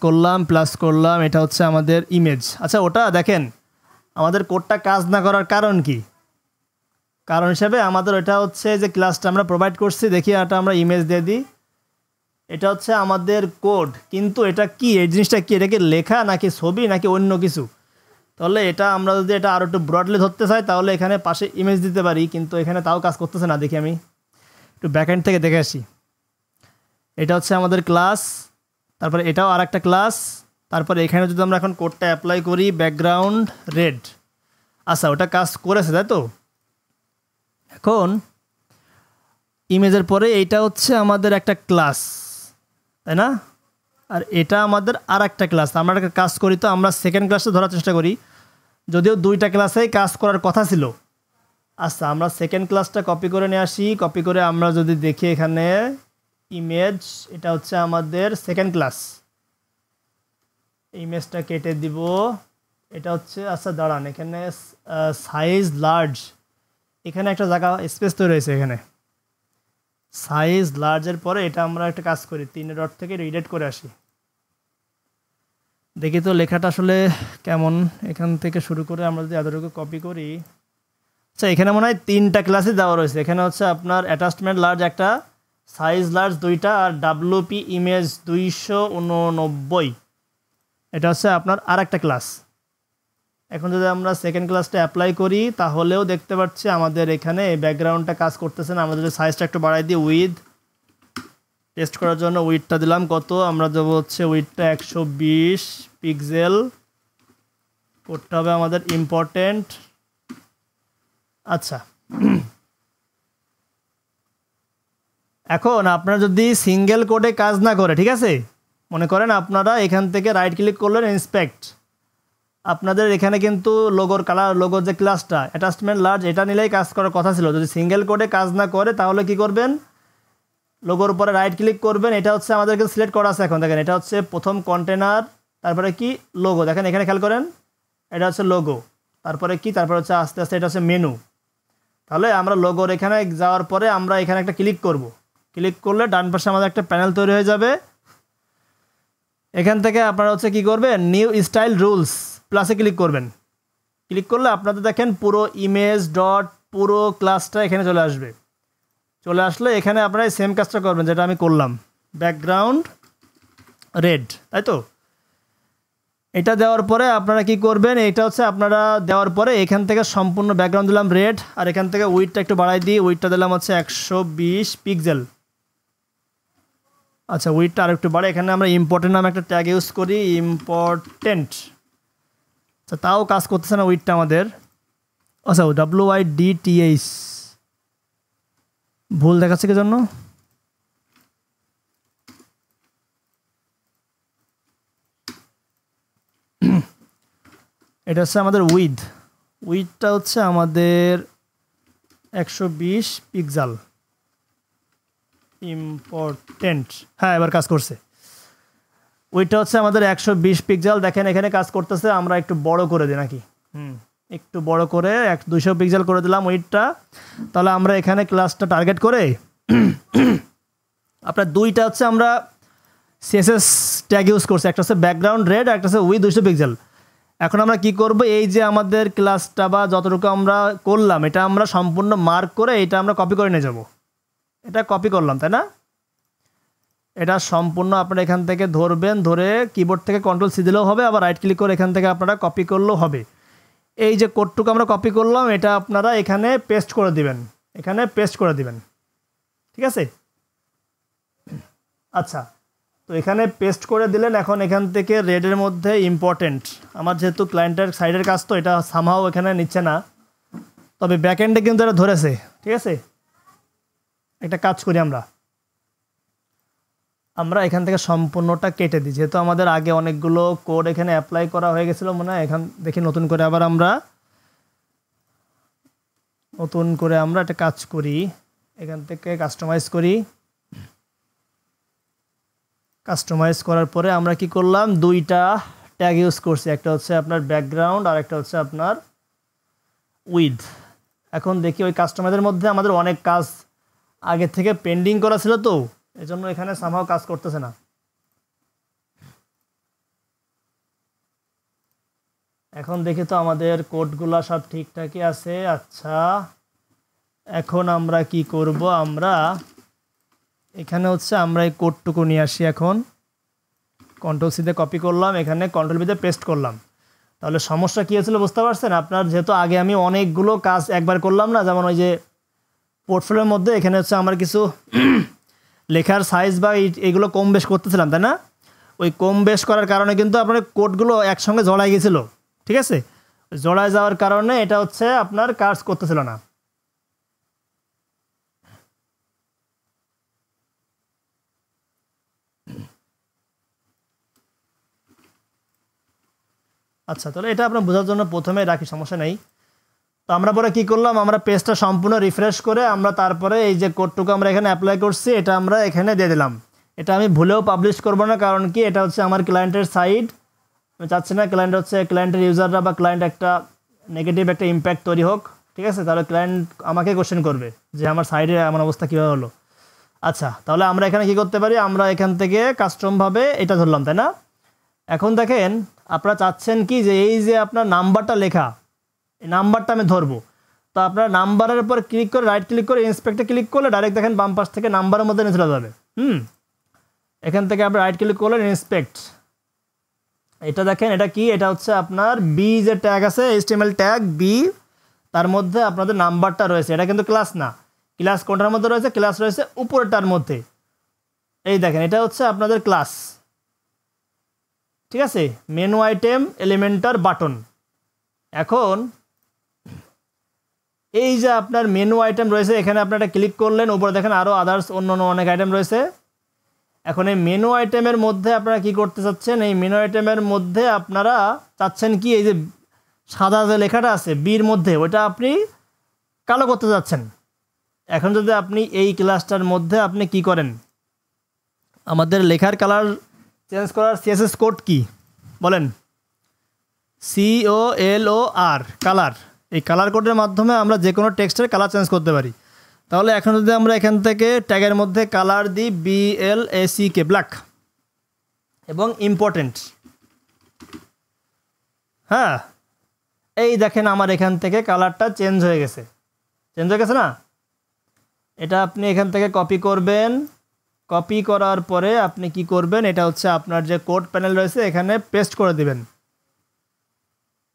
করলাম, এটা হচ্ছে আমাদের ইমেজ। আচ্ছা, ওটা দেখেন আমাদের কোডটা কাজ না করার কারণ কি, কারণ হিসাবে আমাদের এটা হচ্ছে যে ক্লাসটা আমরা প্রোভাইড করছি, দেখি এটা আমরা ইমেজ দিয়ে দিই, এটা হচ্ছে আমাদের কোড, কিন্তু এটা কি, এই জিনিসটা কি, এটা কি লেখা নাকি ছবি নাকি অন্য কিছু? তাহলে এটা আমরা যদি এটা আরও একটু ব্রডলি ধরতে চাই তাহলে এখানে পাশে ইমেজ দিতে পারি, কিন্তু এখানে তাও কাজ করতেছে না। দেখি আমি একটু ব্যাকএন্ড থেকে দেখে আসি। এটা হচ্ছে আমাদের ক্লাস, তারপরে এটাও আর একটা ক্লাস, তারপরে এখানে যদি আমরা এখন কোডটা অ্যাপ্লাই করি ব্যাকগ্রাউন্ড রেড, আচ্ছা ওটা কাজ করেছে তাই তো। এখন ইমেজের পরে এইটা হচ্ছে আমাদের একটা ক্লাস, তাই না? আর এটা আমাদের আর একটা ক্লাস। আমরা একটা কাজ করি, তো আমরা সেকেন্ড ক্লাসটা ধরার চেষ্টা করি, যদিও দুইটা ক্লাসেই কাজ করার কথা ছিল। আচ্ছা, আমরা সেকেন্ড ক্লাসটা কপি করে নিয়ে আসি, কপি করে আমরা যদি দেখি এখানে ইমেজ, এটা হচ্ছে আমাদের সেকেন্ড ক্লাস, ইমেজটা কেটে দিব, এটা হচ্ছে আচ্ছা দাঁড়ান, এখানে সাইজ লার্জ, এখানে একটা জায়গা স্পেস তৈরি হয়েছে, এখানে সাইজ লার্জের পরে এটা আমরা একটা কাজ করি, 3 ডট থেকে রিডেট করে আসি, দেখি তো লেখাটা আসলে কেমন। এখান থেকে শুরু করে আমরা যদি এতটুকু কপি করি, আচ্ছা এখানে মনে হয় 3টা ক্লাসে দেওয়া রয়েছে। এখানে হচ্ছে আপনার অ্যাটাচমেন্ট লার্জ একটা, সাইজ লার্জ 2টা, আর ডাব্লুপি ইমেজ 289, এটা হচ্ছে আপনার আর একটা ক্লাস। এখন যদি আমরা সেকেন্ড ক্লাসটা অ্যাপ্লাই করি তাহলেও দেখতে পাচ্ছি আমাদের এখানে ব্যাকগ্রাউন্ডটা কাজ করতেছে না। আমরা যদি সাইজটা একটু বাড়াই দিই, উইথ টেস্ট করার জন্য উইথটা দিলাম কত, আমরা দেবো হচ্ছে উইথটা 120 পিক্সেল, করতে হবে আমাদের ইম্পর্টেন্ট। আচ্ছা, এখন আপনারা যদি সিঙ্গেল কোডে কাজ না করে, ঠিক আছে, মনে করেন আপনারা এখান থেকে রাইট ক্লিক করলেন, ইন্সপেক্ট, আপনাদের এখানে কিন্তু লোগোর কালার, লোগোর যে ক্লাসটা অ্যাটাচমেন্ট লার্জ, এটা নিলেই কাজ করার কথা ছিল। যদি সিঙ্গেল কোডে কাজ না করে তাহলে কি করবেন, লোগোর উপরে রাইট ক্লিক করবেন, এটা হচ্ছে আমাদেরকে সিলেক্ট করা আছে। এখন দেখেন এটা হচ্ছে প্রথম কন্টেনার, তারপরে কি লোগো, দেখেন এখানে খেয়াল করেন এটা হচ্ছে লোগো, তারপরে কি, তারপরে হচ্ছে আস্তে আস্তে এটা হচ্ছে মেনু, তাহলে আমরা লোগোর এখানে যাওয়ার পরে আমরা এখানে একটা ক্লিক করব। ক্লিক করলে ডান পাশে আমাদের একটা প্যানেল তৈরি হয়ে যাবে। এখান থেকে আপনারা হচ্ছে কী করবেন, নিউ স্টাইল রুলস প্লাসে ক্লিক করবেন। ক্লিক করলে আপনাদের দেখেন পুরো ইমেজ ডট পুরো ক্লাসটা এখানে চলে আসবে। চলে আসলে এখানে আপনারা সেম কাজটা করবেন যেটা আমি করলাম, ব্যাকগ্রাউন্ড রেড, তাই তো। এটা দেওয়ার পরে আপনারা কি করবেন, এটা হচ্ছে আপনারা দেওয়ার পরে এখান থেকে সম্পূর্ণ ব্যাকগ্রাউন্ড দিলাম রেড, আর এখান থেকে উইডটা একটু বাড়াই দিই, উইডটা দিলাম হচ্ছে 120 পিক্সেল। আচ্ছা, উইডটা আর একটু বাড়ে। এখানে আমরা ইম্পর্টেন্ট নামে একটা ট্যাগ ইউজ করি, ইম্পর্টেন্ট। আচ্ছা, তাও কাজ করতেছে না উইডটা আমাদের। আচ্ছা, WIDTH ভুল দেখাচ্ছে কি জন্য? এটা হচ্ছে আমাদের উইডটা হচ্ছে আমাদের 120 পিক্সেল। ইম্পর্টেন্ট, হ্যাঁ এবার কাজ করছে। উইডটা হচ্ছে আমাদের 120 পিক্সেল। দেখেন এখানে কাজ করতেছে। আমরা একটু বড় করে দিই নাকি, একটু বড় করে 200 পিক্সেল করে দিলাম উইডটা। তাহলে আমরা এখানে ক্লাসটা টার্গেট করে আপনার দুইটা হচ্ছে আমরা CSS ট্যাগ ইউজ করছি, একটা হচ্ছে ব্যাকগ্রাউন্ড রেড, একটা হচ্ছে উইথ 200 পিক্সেল। এখন আমরা কি করব, এই যে আমাদের ক্লাসটা বা যতটুকু আমরা করলাম এটা আমরা সম্পূর্ণ মার্ক করে এটা আমরা কপি করে নিয়ে যাব। এটা কপি করলাম, তাই না? এটা সম্পূর্ণ আপনারা এখান থেকে ধরবেন, ধরে কিবোর্ড থেকে Ctrl+C দিলেও হবে, আবার রাইট ক্লিক করে এখান থেকে আপনারা কপি করলেও হবে। এই যে কোডটুকু আমরা কপি করলাম এটা আপনারা এখানে পেস্ট করে দিবেন, এখানে পেস্ট করে দিবেন, ঠিক আছে? আচ্ছা, তো এখানে পেস্ট করে দিলেন। এখন এখান থেকে রেডের মধ্যে ইম্পর্টেন্ট, আমার যেহেতু ক্লায়েন্টের সাইডের কাজ তো এটা সামহাও এখানে নিচ্ছে না, তবে ব্যাকএন্ডে কিন্তু এটা ধরেছে, ঠিক আছে? একটা কাজ করি, আমরা এখান থেকে সম্পূর্ণটা কেটে দিই, যেহেতু আমাদের আগে অনেকগুলো কোড এখানে অ্যাপ্লাই করা হয়ে গেছিলো মনে হয়। এখান দেখি নতুন করে আবার আমরা একটা কাজ করি, এখান থেকে কাস্টমাইজ করি। কাস্টমাইজ করার পরে আমরা কি করলাম, দুইটা ট্যাগ ইউজ করছি, একটা হচ্ছে আপনার ব্যাকগ্রাউন্ড আর একটা হচ্ছে আপনার উইথ। এখন দেখি ওই কাস্টমাইজের মধ্যে আমাদের অনেক কাজ আগে থেকে পেন্ডিং করা ছিল, তো এজন্য এখানে সামহাও কাজ করতেছে না। এখন দেখি তো আমাদের কোডগুলো সব ঠিকঠাকই আছে। আচ্ছা, এখন আমরা কি করব, আমরা এখানে হচ্ছে আমরা এই কোডটুকু নিয়ে আসি। এখন Ctrl+C তে কপি করলাম, এখানে Ctrl+V তে পেস্ট করলাম। তাহলে সমস্যা কী হয়েছিল বুঝতে পারছেন? আপনার যেহেতু আগে আমি অনেকগুলো কাজ একবার করলাম না, যেমন ওই যে পোর্টফোলিওর মধ্যে এখানে হচ্ছে আমার কিছু লেখার সাইজ বা এগুলো কম বেশ করতেছিলাম, তাই না? ওই কম বেশ করার কারণে কিন্তু আপনার কোডগুলো একসঙ্গে জড়াই গেছিলো, ঠিক আছে? জড়ায় যাওয়ার কারণে এটা হচ্ছে আপনার কাজ করতেছিল না। আচ্ছা, তাহলে এটা আপনার বোঝার জন্য প্রথমে রাখি, সমস্যা নেই। তো আমরা পরে কী করলাম, আমরা পেজটা সম্পূর্ণ রিফ্রেশ করে আমরা তারপরে এই যে কোডটুকু আমরা এখানে অ্যাপ্লাই করছি এটা আমরা এখানে দিয়ে দিলাম। এটা আমি ভুলেও পাবলিশ করব না, কারণ কি এটা হচ্ছে আমার ক্লায়েন্টের সাইড। আমি চাচ্ছি না ক্লায়েন্টের ইউজাররা বা ক্লায়েন্ট একটা নেগেটিভ একটা ইম্প্যাক্ট তৈরি হোক, ঠিক আছে? তাহলে ক্লায়েন্ট আমাকে কোশ্চেন করবে যে আমার সাইডে এমন অবস্থা কীভাবে হলো। আচ্ছা, তাহলে আমরা এখানে কি করতে পারি, আমরা এখান থেকে কাস্টমভাবে এটা ধরলাম, তাই না? এখন দেখেন আপনারা চাচ্ছেন কি যে এই যে আপনার নাম্বারটা লেখা, এই নাম্বারটা আমি ধরবো। তো আপনার নাম্বারের উপর ক্লিক করে রাইট ক্লিক করে ইন্সপেক্টে ক্লিক করলে ডাইরেক্ট দেখেন বাম পাশ থেকে নাম্বারের মধ্যে নিয়ে চলে যাবে। এখান থেকে আপনি রাইট ক্লিক করলেন ইন্সপেক্ট, এটা দেখেন এটা কি, এটা হচ্ছে আপনার বি যে ট্যাগ আছে HTML ট্যাগ বি, তার মধ্যে আপনাদের নাম্বারটা রয়েছে। এটা কিন্তু ক্লাস না, ক্লাস কোনটার মধ্যে রয়েছে, ক্লাস রয়েছে উপরেরটার মধ্যে। এই দেখেন এটা হচ্ছে আপনাদের ক্লাস, ঠিক আছে? Menu item Elementor button. এখন এই যে আপনার মেনু আইটেম রয়েছে এখানে আপনারা ক্লিক করলেন, উপরে দেখেন আরও আদার্স অন্য অনেক আইটেম রয়েছে। এখন এই মেনু আইটেমের মধ্যে আপনারা কি করতে চাচ্ছেন, এই মেনু আইটেমের মধ্যে আপনারা চাচ্ছেন কি এই যে সাদা যে লেখাটা আছে বির মধ্যে ওইটা আপনি কালো করতে চাচ্ছেন। এখন যদি আপনি এই ক্লাসটার মধ্যে আপনি কি করেন, আমাদের লেখার কালার চেঞ্জ করার CSS কোড কি বলেন, COLOR কালার। এই কালার কোডের মাধ্যমে আমরা যে কোনো টেক্সটের কালার চেঞ্জ করতে পারি। তাহলে এখন যদি আমরা এখান থেকে ট্যাগের মধ্যে কালার দিই BLACK ব্ল্যাক এবং ইম্পর্টেন্ট, হ্যাঁ এই দেখেন আমার এখান থেকে কালারটা চেঞ্জ হয়ে গেছে না? এটা আপনি এখান থেকে কপি করবেন, কপি করার পরে আপনি কি করবেন, এটা হচ্ছে আপনার যে কোড প্যানেল রয়েছে এখানে পেস্ট করে দিবেন।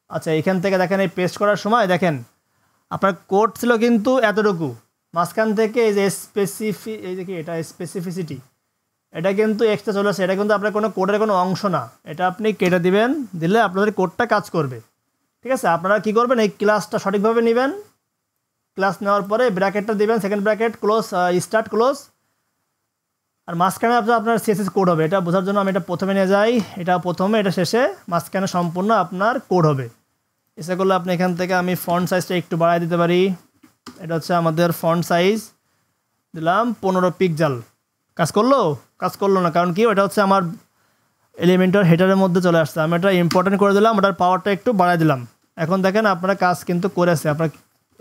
আচ্ছা এখান থেকে দেখেন এই পেস্ট করার সময় দেখেন আপনার কোড ছিল কিন্তু এতটুকু, মাঝখান থেকে এই যে এটা স্পেসিফিসিটি এটা কিন্তু এক্সট্রা চলে আসে, এটা কিন্তু আপনার কোনো কোডের কোনো অংশ না, এটা আপনি কেটে দিবেন, দিলে আপনাদের কোডটা কাজ করবে। ঠিক আছে, আপনারা কি করবেন, এই ক্লাসটা সঠিকভাবে নেবেন, ক্লাস নেওয়ার পরে ব্র্যাকেটটা দিবেন, second bracket close, start close, আর মাঝখানে আপনার CSS কোড হবে। এটা বোঝার জন্য আমি এটা প্রথমে নিয়ে যাই, এটা প্রথমে এটা শেষে, মাঝখানে সম্পূর্ণ আপনার কোড হবে। এসে করলে আপনি এখান থেকে আমি ফন্ট সাইজটা একটু বাড়াই দিতে পারি, এটা হচ্ছে আমাদের ফন্ট সাইজ দিলাম 15 পিক্সেল। কাজ করলো না, কারণ কি ওটা হচ্ছে আমার এলিমেন্টার হেডারের মধ্যে চলে আসছে, আমি এটা ইম্পর্টেন্ট করে দিলাম, ওটার পাওয়ারটা একটু বাড়াই দিলাম। এখন দেখেন আপনারা কাজ কিন্তু করেছে, আপনার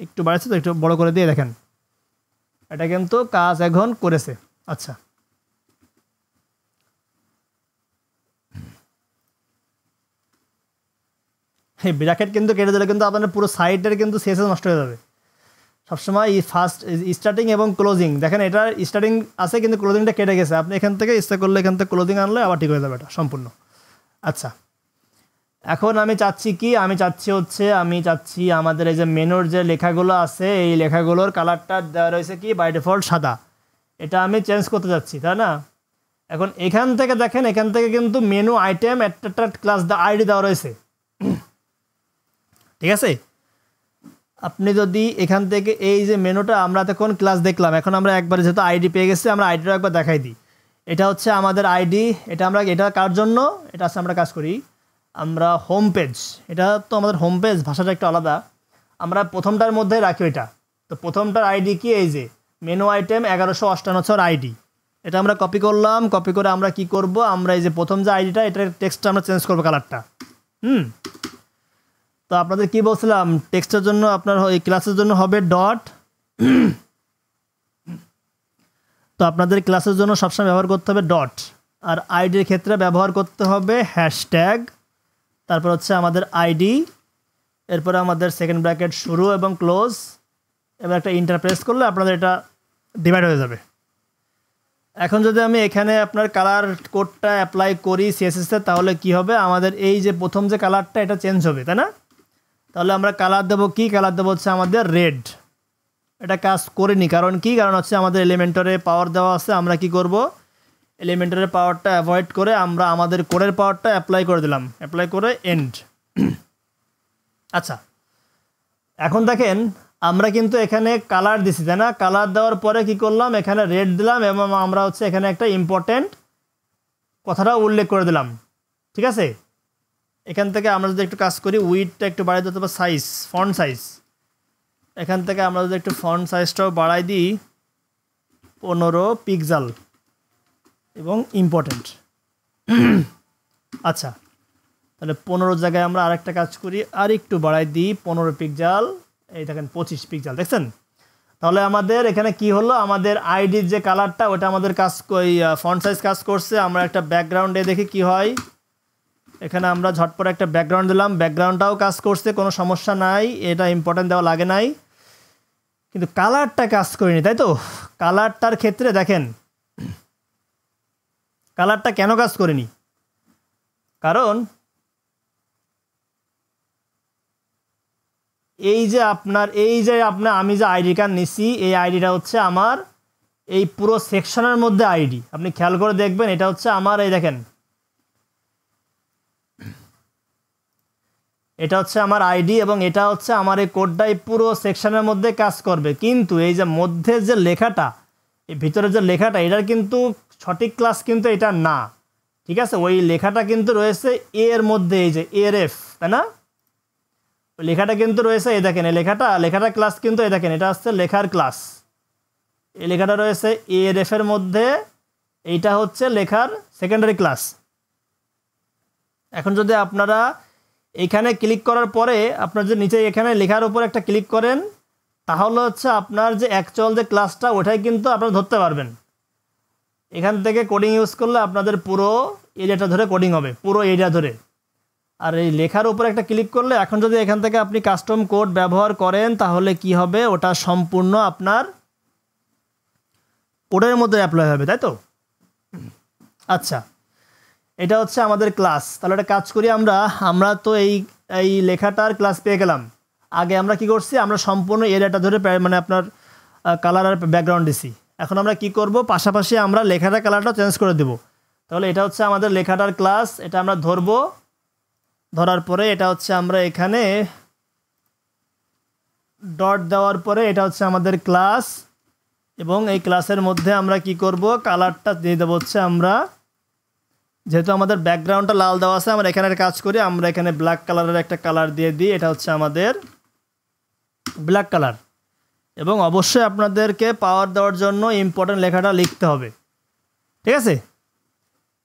একটু বাড়াচ্ছে তো একটু বড় করে দিয়ে দেখেন এটা কিন্তু কাজ এখন করেছে। আচ্ছা এই ব্র্যাকেট কিন্তু কেটে দিলে কিন্তু আপনার পুরো সাইডের কিন্তু CSS নষ্ট হয়ে যাবে। সবসময় ফার্স্ট স্টার্টিং এবং ক্লোজিং, দেখেন এটা স্টার্টিং আছে কিন্তু ক্লোজিংটা কেটে গেছে, আপনি এখান থেকে ইচ্ছা করলে এখান থেকে ক্লোজিং আনলে আবার ঠিক হয়ে যাবে এটা সম্পূর্ণ। আচ্ছা এখন আমি চাচ্ছি আমাদের এই যে মেনুর যে লেখাগুলো আছে এই লেখাগুলোর কালারটা দেওয়া রয়েছে কি বাই ডিফল্ট সাদা, এটা আমি চেঞ্জ করতে যাচ্ছি, তাই না? এখন এখান থেকে দেখেন, এখান থেকে কিন্তু মেনু আইটেম একটা ক্লাস আইডি দেওয়া রয়েছে, ঠিক আছে? আপনি যদি এখান থেকে এই যে মেনুটা আমরা তখন ক্লাস দেখলাম, এখন আমরা একবার যেহেতু আইডি পেয়ে গেছি আমরা আইডিটা একবার দেখাই দিই। এটা হচ্ছে আমাদের আইডি, এটা কার জন্য, এটা আছে আমরা কাজ করি আমরা হোম পেজ, এটা তো আমাদের হোম পেজ ভাষাটা একটু আলাদা, আমরা প্রথমটার মধ্যে রাখি এটা। তো প্রথমটার আইডি কি, এই যে মেনু আইটেম 1158 আইডি, এটা আমরা কপি করলাম, কপি করে আমরা কি করব, আমরা এই যে প্রথম যে আইডিটা এটার টেক্সটটা আমরা চেঞ্জ করবো কালারটা। তো আপনাদের কি বলছিলাম, টেক্সটের জন্য আপনার এই ক্লাসের জন্য হবে ডট, তো আপনাদের ক্লাসের জন্য সবসময় ব্যবহার করতে হবে ডট, আর আইডির ক্ষেত্রে ব্যবহার করতে হবে হ্যাশট্যাগ, তারপর হচ্ছে আমাদের আইডি, এরপরে আমাদের সেকেন্ড ব্র্যাকেট শুরু এবং ক্লোজ, এবার একটা ইন্টার প্রেস করলে আপনাদের এটা ডিভাইড হয়ে যাবে। এখন যদি আমি এখানে আপনার কালার কোডটা অ্যাপ্লাই করি CSS-এ, তাহলে কি হবে, আমাদের এই যে প্রথম যে কালারটা এটা চেঞ্জ হবে, তাই না? তাহলে আমরা কালার দেবো কি, কালার দেবো হচ্ছে আমাদের রেড। এটা কাজ করিনি, কারণ হচ্ছে আমাদের এলিমেন্টরে পাওয়ার দেওয়া আছে, আমরা কি করব, এলিমেন্টরের পাওয়ারটা অ্যাভয়েড করে আমরা আমাদের কোডের পাওয়ারটা অ্যাপ্লাই করে দিলাম, অ্যাপ্লাই করে এন্ড। আচ্ছা এখন দেখেন আমরা কিন্তু এখানে কালার দিছি, তাই না? কালার দেওয়ার পরে কি করলাম, এখানে রেড দিলাম এবং আমরা হচ্ছে এখানে একটা ইম্পর্টেন্ট কথাটা উল্লেখ করে দিলাম, ঠিক আছে? এখান থেকে আমরা যদি একটু কাজ করি, উইডটা একটু বাড়াই দিতে হবে, সাইজ ফন্ট সাইজ, এখান থেকে আমরা যদি একটু ফন্ট সাইজটাও বাড়াই দিই 15 পিক্সেল এবং ইম্পর্টেন্ট। আচ্ছা তাহলে 15 জায়গায় আমরা আরেকটা কাজ করি, আর একটু বাড়াই দিই 15 পিক্সেল, এই দেখেন 25 পিক্সেল, দেখছেন? তাহলে আমাদের এখানে কি হলো, আমাদের আইডির যে কালারটা ওটা আমাদের কাজ ফন্ট সাইজ কাজ করছে। আমরা একটা ব্যাকগ্রাউন্ডে দেখি কি হয়, এখানে আমরা ঝটপট একটা ব্যাকগ্রাউন্ড দিলাম, ব্যাকগ্রাউন্ডটাও কাজ করছে, কোনো সমস্যা নাই, এটা ইম্পর্টেন্ট দেওয়া লাগে নাই, কিন্তু কালারটা কাজ করিনি, তাই তো? কালারটার ক্ষেত্রে দেখেন কালারটা কেন কাজ করিনি, কারণ এই যে আমি যে আইডি কার্ড নিছি, এই আইডিটা হচ্ছে আমার এই পুরো সেকশনের মধ্যে আইডি, আপনি খেয়াল করে দেখবেন এটা হচ্ছে আমার, এই দেখেন এটা হচ্ছে আমার আইডি এবং এটা হচ্ছে আমার এই কোডটা এই পুরো সেকশনের মধ্যে কাজ করবে। কিন্তু এই যে মধ্যের যে লেখাটা, এই ভিতরের যে লেখাটা, এটার কিন্তু সঠিক ক্লাস কিন্তু এটা না, ঠিক আছে? ওই লেখাটা কিন্তু রয়েছে এর মধ্যে, এই যে এরএফ, তাই না? ওই লেখাটা কিন্তু রয়েছে, এই দেখেন এই লেখাটা ক্লাস কিন্তু এই দেখেন এটা হচ্ছে লেখার ক্লাস, এই লেখাটা রয়েছে এরএফের মধ্যে, এইটা হচ্ছে লেখার সেকেন্ডারি ক্লাস। এখন যদি আপনারা এখানে ক্লিক করার পরে আপনার যে নিচে এখানে লেখার উপর একটা ক্লিক করেন, তাহলে হচ্ছে আপনার যে অ্যাকচুয়াল যে ক্লাসটা ওটাই কিন্তু আপনারা ধরতে পারবেন। এখান থেকে কোডিং ইউজ করলে আপনাদের পুরো এরিয়াটা ধরে কোডিং হবে, পুরো এরিয়া ধরে। আর এই লেখার উপর একটা ক্লিক করলে এখন যদি এখান থেকে আপনি কাস্টম কোড ব্যবহার করেন তাহলে কি হবে, ওটা সম্পূর্ণ আপনার কোডের মধ্যে অ্যাপ্লাই হবে, তাই তো? আচ্ছা, এটা হচ্ছে আমাদের ক্লাস। তাহলে একটা কাজ করি, আমরা তো এই লেখাটার ক্লাস পেয়ে গেলাম। আগে আমরা কি করছি, আমরা সম্পূর্ণ এরিয়াটা ধরে মানে আপনার কালার আর ব্যাকগ্রাউন্ড দিছি। এখন আমরা কি করব, পাশাপাশি আমরা লেখাটার কালারটা চেঞ্জ করে দেব। তাহলে এটা হচ্ছে আমাদের লেখাটার ক্লাস, এটা আমরা ধরবো। ধরার পরে এটা হচ্ছে আমরা এখানে ডট দেওয়ার পরে এটা হচ্ছে আমাদের ক্লাস, এবং এই ক্লাসের মধ্যে আমরা কি করব, কালারটা দিয়ে দেবো হচ্ছে আমরা, যেহেতু আমাদের ব্যাকগ্রাউন্ডটা লাল দেওয়া আছে, আমরা এখানে কাজ করি, আমরা এখানে ব্ল্যাক কালারের একটা কালার দিয়ে দিই। এটা হচ্ছে আমাদের ব্ল্যাক কালার। এবং অবশ্যই আপনাদেরকে পাওয়ার দেওয়ার জন্য ইম্পর্টেন্ট লেখাটা লিখতে হবে, ঠিক আছে?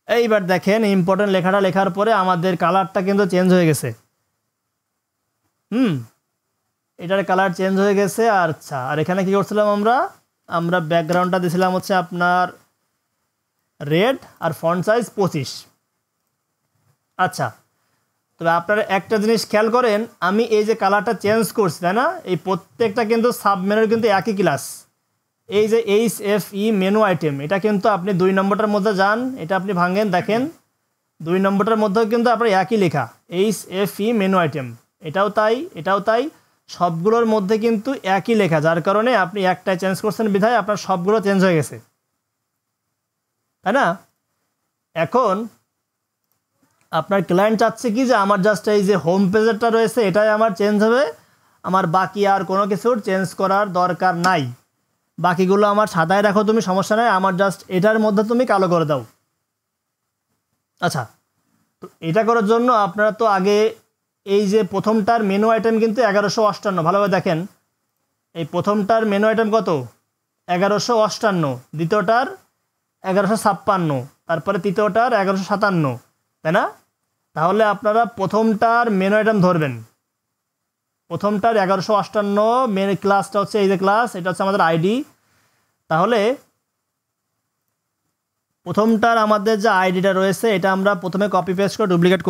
এইবার দেখেন, ইম্পর্টেন্ট লেখাটা লেখার পরে আমাদের কালারটা কিন্তু চেঞ্জ হয়ে গেছে। এটার কালার চেঞ্জ হয়ে গেছে। আচ্ছা, আর এখানে কি করছিলাম, আমরা ব্যাকগ্রাউন্ডটা দিয়েছিলাম হচ্ছে আপনার রেড, আর ফন্ট সাইজ 25। আচ্ছা, তবে আপনারা একটা জিনিস খেয়াল করেন, আমি এই যে কালারটা চেঞ্জ করছি, তাই না? এই প্রত্যেকটা কিন্তু সাবমেনুর কিন্তু একই ক্লাস। এই যে HFE মেনু আইটেম, এটা কিন্তু আপনি 2 নম্বরটার মধ্যে যান, এটা আপনি ভাঙেন, দেখেন 2 নম্বরটার মধ্যেও কিন্তু আপনার একই লেখা HFE মেনু আইটেম। এটাও তাই, এটাও তাই, সবগুলোর মধ্যে কিন্তু একই লেখা, যার কারণে আপনি একটাই চেঞ্জ করছেন বিধায় আপনার সবগুলো চেঞ্জ হয়ে গেছে, তাই না? এখন আপনার ক্লায়েন্ট চাচ্ছে কি যে আমার জাস্ট এই যে হোম পেজেরটা রয়েছে এটাই আমার চেঞ্জ হবে, আমার বাকি আর কোনো কিছুর চেঞ্জ করার দরকার নাই, বাকিগুলো আমার সাদায় রাখো তুমি, সমস্যা নাই, আমার জাস্ট এটার মধ্যে তুমি কালো করে দাও। আচ্ছা, তো এটা করার জন্য আপনারা তো আগে এই যে প্রথমটার মেনু আইটেম কিন্তু 1158, ভালোভাবে দেখেন, এই প্রথমটার মেনু আইটেম কত, 1158, দ্বিতীয়টার 1156, তারপরে তৃতীয়টার 1157, তাই না? তাহলে আপনারা প্রথমটার মেনু আইটেম ধরবেন, প্রথমটার 1158 মেন ক্লাসটা হচ্ছে এই যে ক্লাস, এটা হচ্ছে আমাদের আইডি। তাহলে প্রথমটার আমাদের যে আইডিটা রয়েছে এটা আমরা প্রথমে কপি পেস্ট করে ডুপ্লিকেট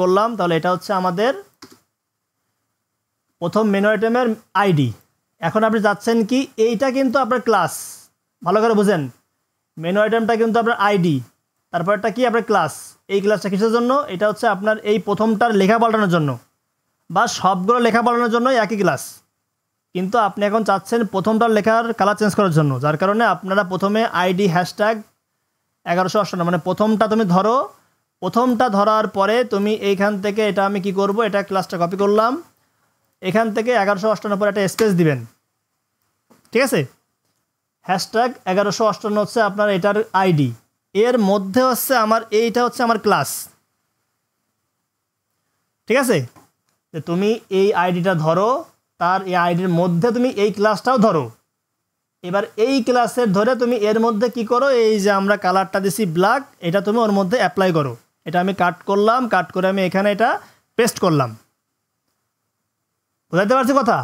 করলাম, তাহলে এটা হচ্ছে আমাদের প্রথম মেনু আইটেমের আইডি। এখন আপনি যাচ্ছেন কি, এইটা কিন্তু আপনার ক্লাস, ভালো করে বুঝেন, মেনু আইটেমটা কিন্তু আপনার আইডি, তারপরটা কি আপনার ক্লাস। এই ক্লাসটা কিসের জন্য, এটা হচ্ছে আপনার এই প্রথমটার লেখা পাল্টানোর জন্য, বা সবগুলো লেখা পাল্টানোর জন্য একই ক্লাস, কিন্তু আপনি এখন চাচ্ছেন প্রথমটার লেখার কালার চেঞ্জ করার জন্য, যার কারণে আপনারা প্রথমে আইডি #1158 মানে প্রথমটা তুমি ধরো, প্রথমটা ধরার পরে তুমি এইখান থেকে এটা আমি কি করব, এটা ক্লাসটা কপি করলাম, এখান থেকে 1158 পরে একটা স্পেস দিবেন, ঠিক আছে? #1158 হচ্ছে আপনার এটার আইডি, এর মধ্যে হচ্ছে আমার এইটা হচ্ছে আমার ক্লাস, ঠিক আছে? যে তুমি এই আইডিটা ধরো, তার এই আইডির মধ্যে তুমি এই ক্লাসটাও ধরো। এবার এই ক্লাসের ধরে তুমি এর মধ্যে কি করো, এই যে আমরা কালারটা দিছি ব্ল্যাক, এটা তুমি ওর মধ্যে অ্যাপ্লাই করো। এটা আমি কাট করলাম, কাট করে আমি এখানে এটা পেস্ট করলাম। বুঝাইতে পারছি কথা?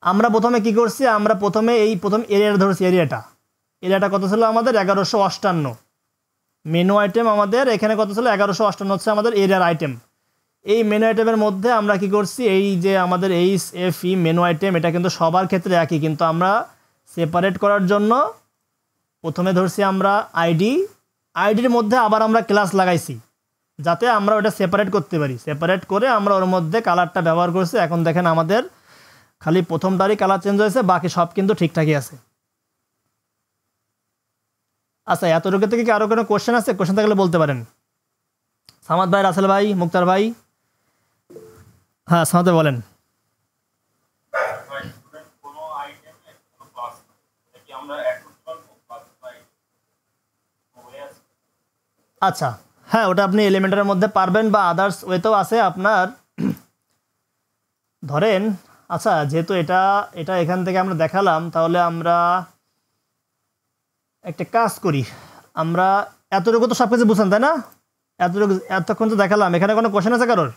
আমরা প্রথমে কি করছি, আমরা প্রথমে প্রথম এরিয়াটা ধরছি, এরিয়াটা কত ছিল আমাদের 1158, মেনু আইটেম আমাদের এখানে কত ছিল 1158 হচ্ছে আমাদের এরিয়ার আইটেম। এই মেনু আইটেমের মধ্যে আমরা কি করছি, এই যে আমাদের HFE মেনু আইটেম এটা কিন্তু সবার ক্ষেত্রে একই, কিন্তু আমরা সেপারেট করার জন্য প্রথমে ধরছি আমরা আইডির মধ্যে আবার আমরা ক্লাস লাগাইছি, যাতে আমরা ওটা সেপারেট করতে পারি। সেপারেট করে আমরা ওর মধ্যে কালারটা ব্যবহার করছি। এখন দেখেন আমাদের খালি প্রথমটারই কালার চেঞ্জ হয়েছে, বাকি সব কিন্তু ঠিকঠাকই আছে। আচ্ছা, এতটুকু থেকে কি আরও কোনো কোশ্চেন আছে? কোশ্চেন থাকলে বলতে পারেন। সামাদ ভাই, রাসেল ভাই, মুক্তার ভাই। হ্যাঁ, সামাদ ভাই বলেন। আচ্ছা, হ্যাঁ, ওটা আপনি এলিমেন্টের মধ্যে পারবেন, বা আদার্স ওয়েতেও আছে আপনার। ধরেন, আচ্ছা, যেহেতু এটা এখান থেকে আমরা দেখালাম, তাহলে আমরা একটা কাজ করি, আমরা এতটুকু তো সব কিছু বুঝছেন, তাই না? এতক্ষণ তো দেখালাম, এখানে কোনো কোশ্চেন আছে কারোর?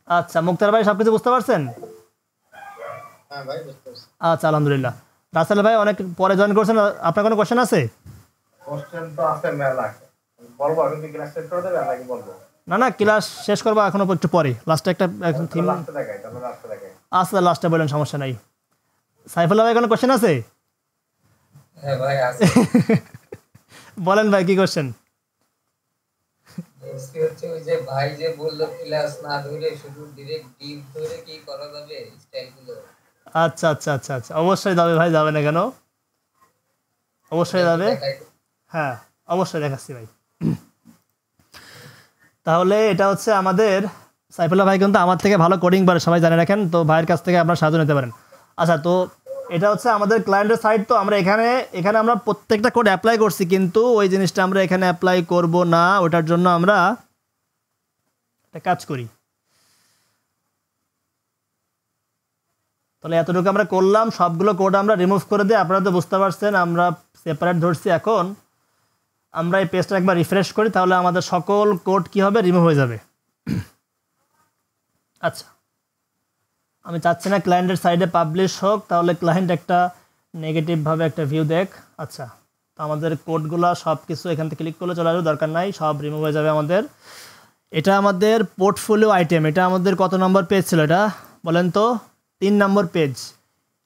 আচ্ছা, মুক্তার ভাই সব কিছু বুঝতে পারছেন? আচ্ছা, আলহামদুলিল্লাহ। রাসেল ভাই অনেক পরে জয়েন করছেন, আপনার কোনো কোশ্চেন আছে? না না, ক্লাস শেষ করবো এখনো একটু পরে, লাস্টে একটা থিম। আচ্ছা, লাস্টে বলেন, সমস্যা নাই। সাইফুল্লাহ ভাই কোনো কোশ্চেন আছে? হ্যাঁ ভাই আছে। বলেন ভাই, কি কোশ্চেন? হচ্ছে ওই যে ভাই যে বললো ক্লাস না ধরে শুধু ডাইরেক্ট ডিপ ধরে কি করা যাবে স্টাইলগুলো? আচ্ছা আচ্ছা আচ্ছা আচ্ছা, অবশ্যই যাবে ভাই, যাবে না কেন, অবশ্যই যাবে। হ্যাঁ, অবশ্যই দেখাচ্ছি ভাই। তাহলে এটা হচ্ছে আমাদের সাইফুল্লাহ ভাই কিন্তু আমার থেকে ভালো কোডিং পারে, সবাই জানে রাখেন, তো ভাইয়ের কাছ থেকে আপনারা সাহায্য নিতে পারেন। আচ্ছা, তো এটা হচ্ছে আমাদের ক্লায়েন্টের সাইট। তো আমরা এখানে আমরা প্রত্যেকটা কোড অ্যাপ্লাই করছি, কিন্তু ওই জিনিসটা আমরা এখানে অ্যাপ্লাই করব না, ওটার জন্য আমরা একটা কাজ করি। তাহলে এতটুকু আমরা করলাম, সবগুলো কোড আমরা রিমুভ করে দিই। আপনারা তো বুঝতে পারছেন আমরা সেপারেট ধরছি। এখন আমরা এই পেজটা একবার রিফ্রেশ করি, তাহলে আমাদের সকল কোড কি হবে, রিমুভ হয়ে যাবে। আচ্ছা, আমি চাচ্ছি না ক্লায়েন্টের সাইডে পাবলিশ হোক, তাহলে ক্লায়েন্ট একটা নেগেটিভভাবে একটা ভিউ দেখ। আচ্ছা, তো আমাদের কোডগুলো সব কিছু এখান থেকে ক্লিক করলে চলে আসবে, দরকার নাই, সব রিমুভ হয়ে যাবে আমাদের। এটা আমাদের পোর্টফোলিও আইটেম, এটা আমাদের কত নম্বর পেজ ছিল এটা বলেন তো? 3 নম্বর পেজ।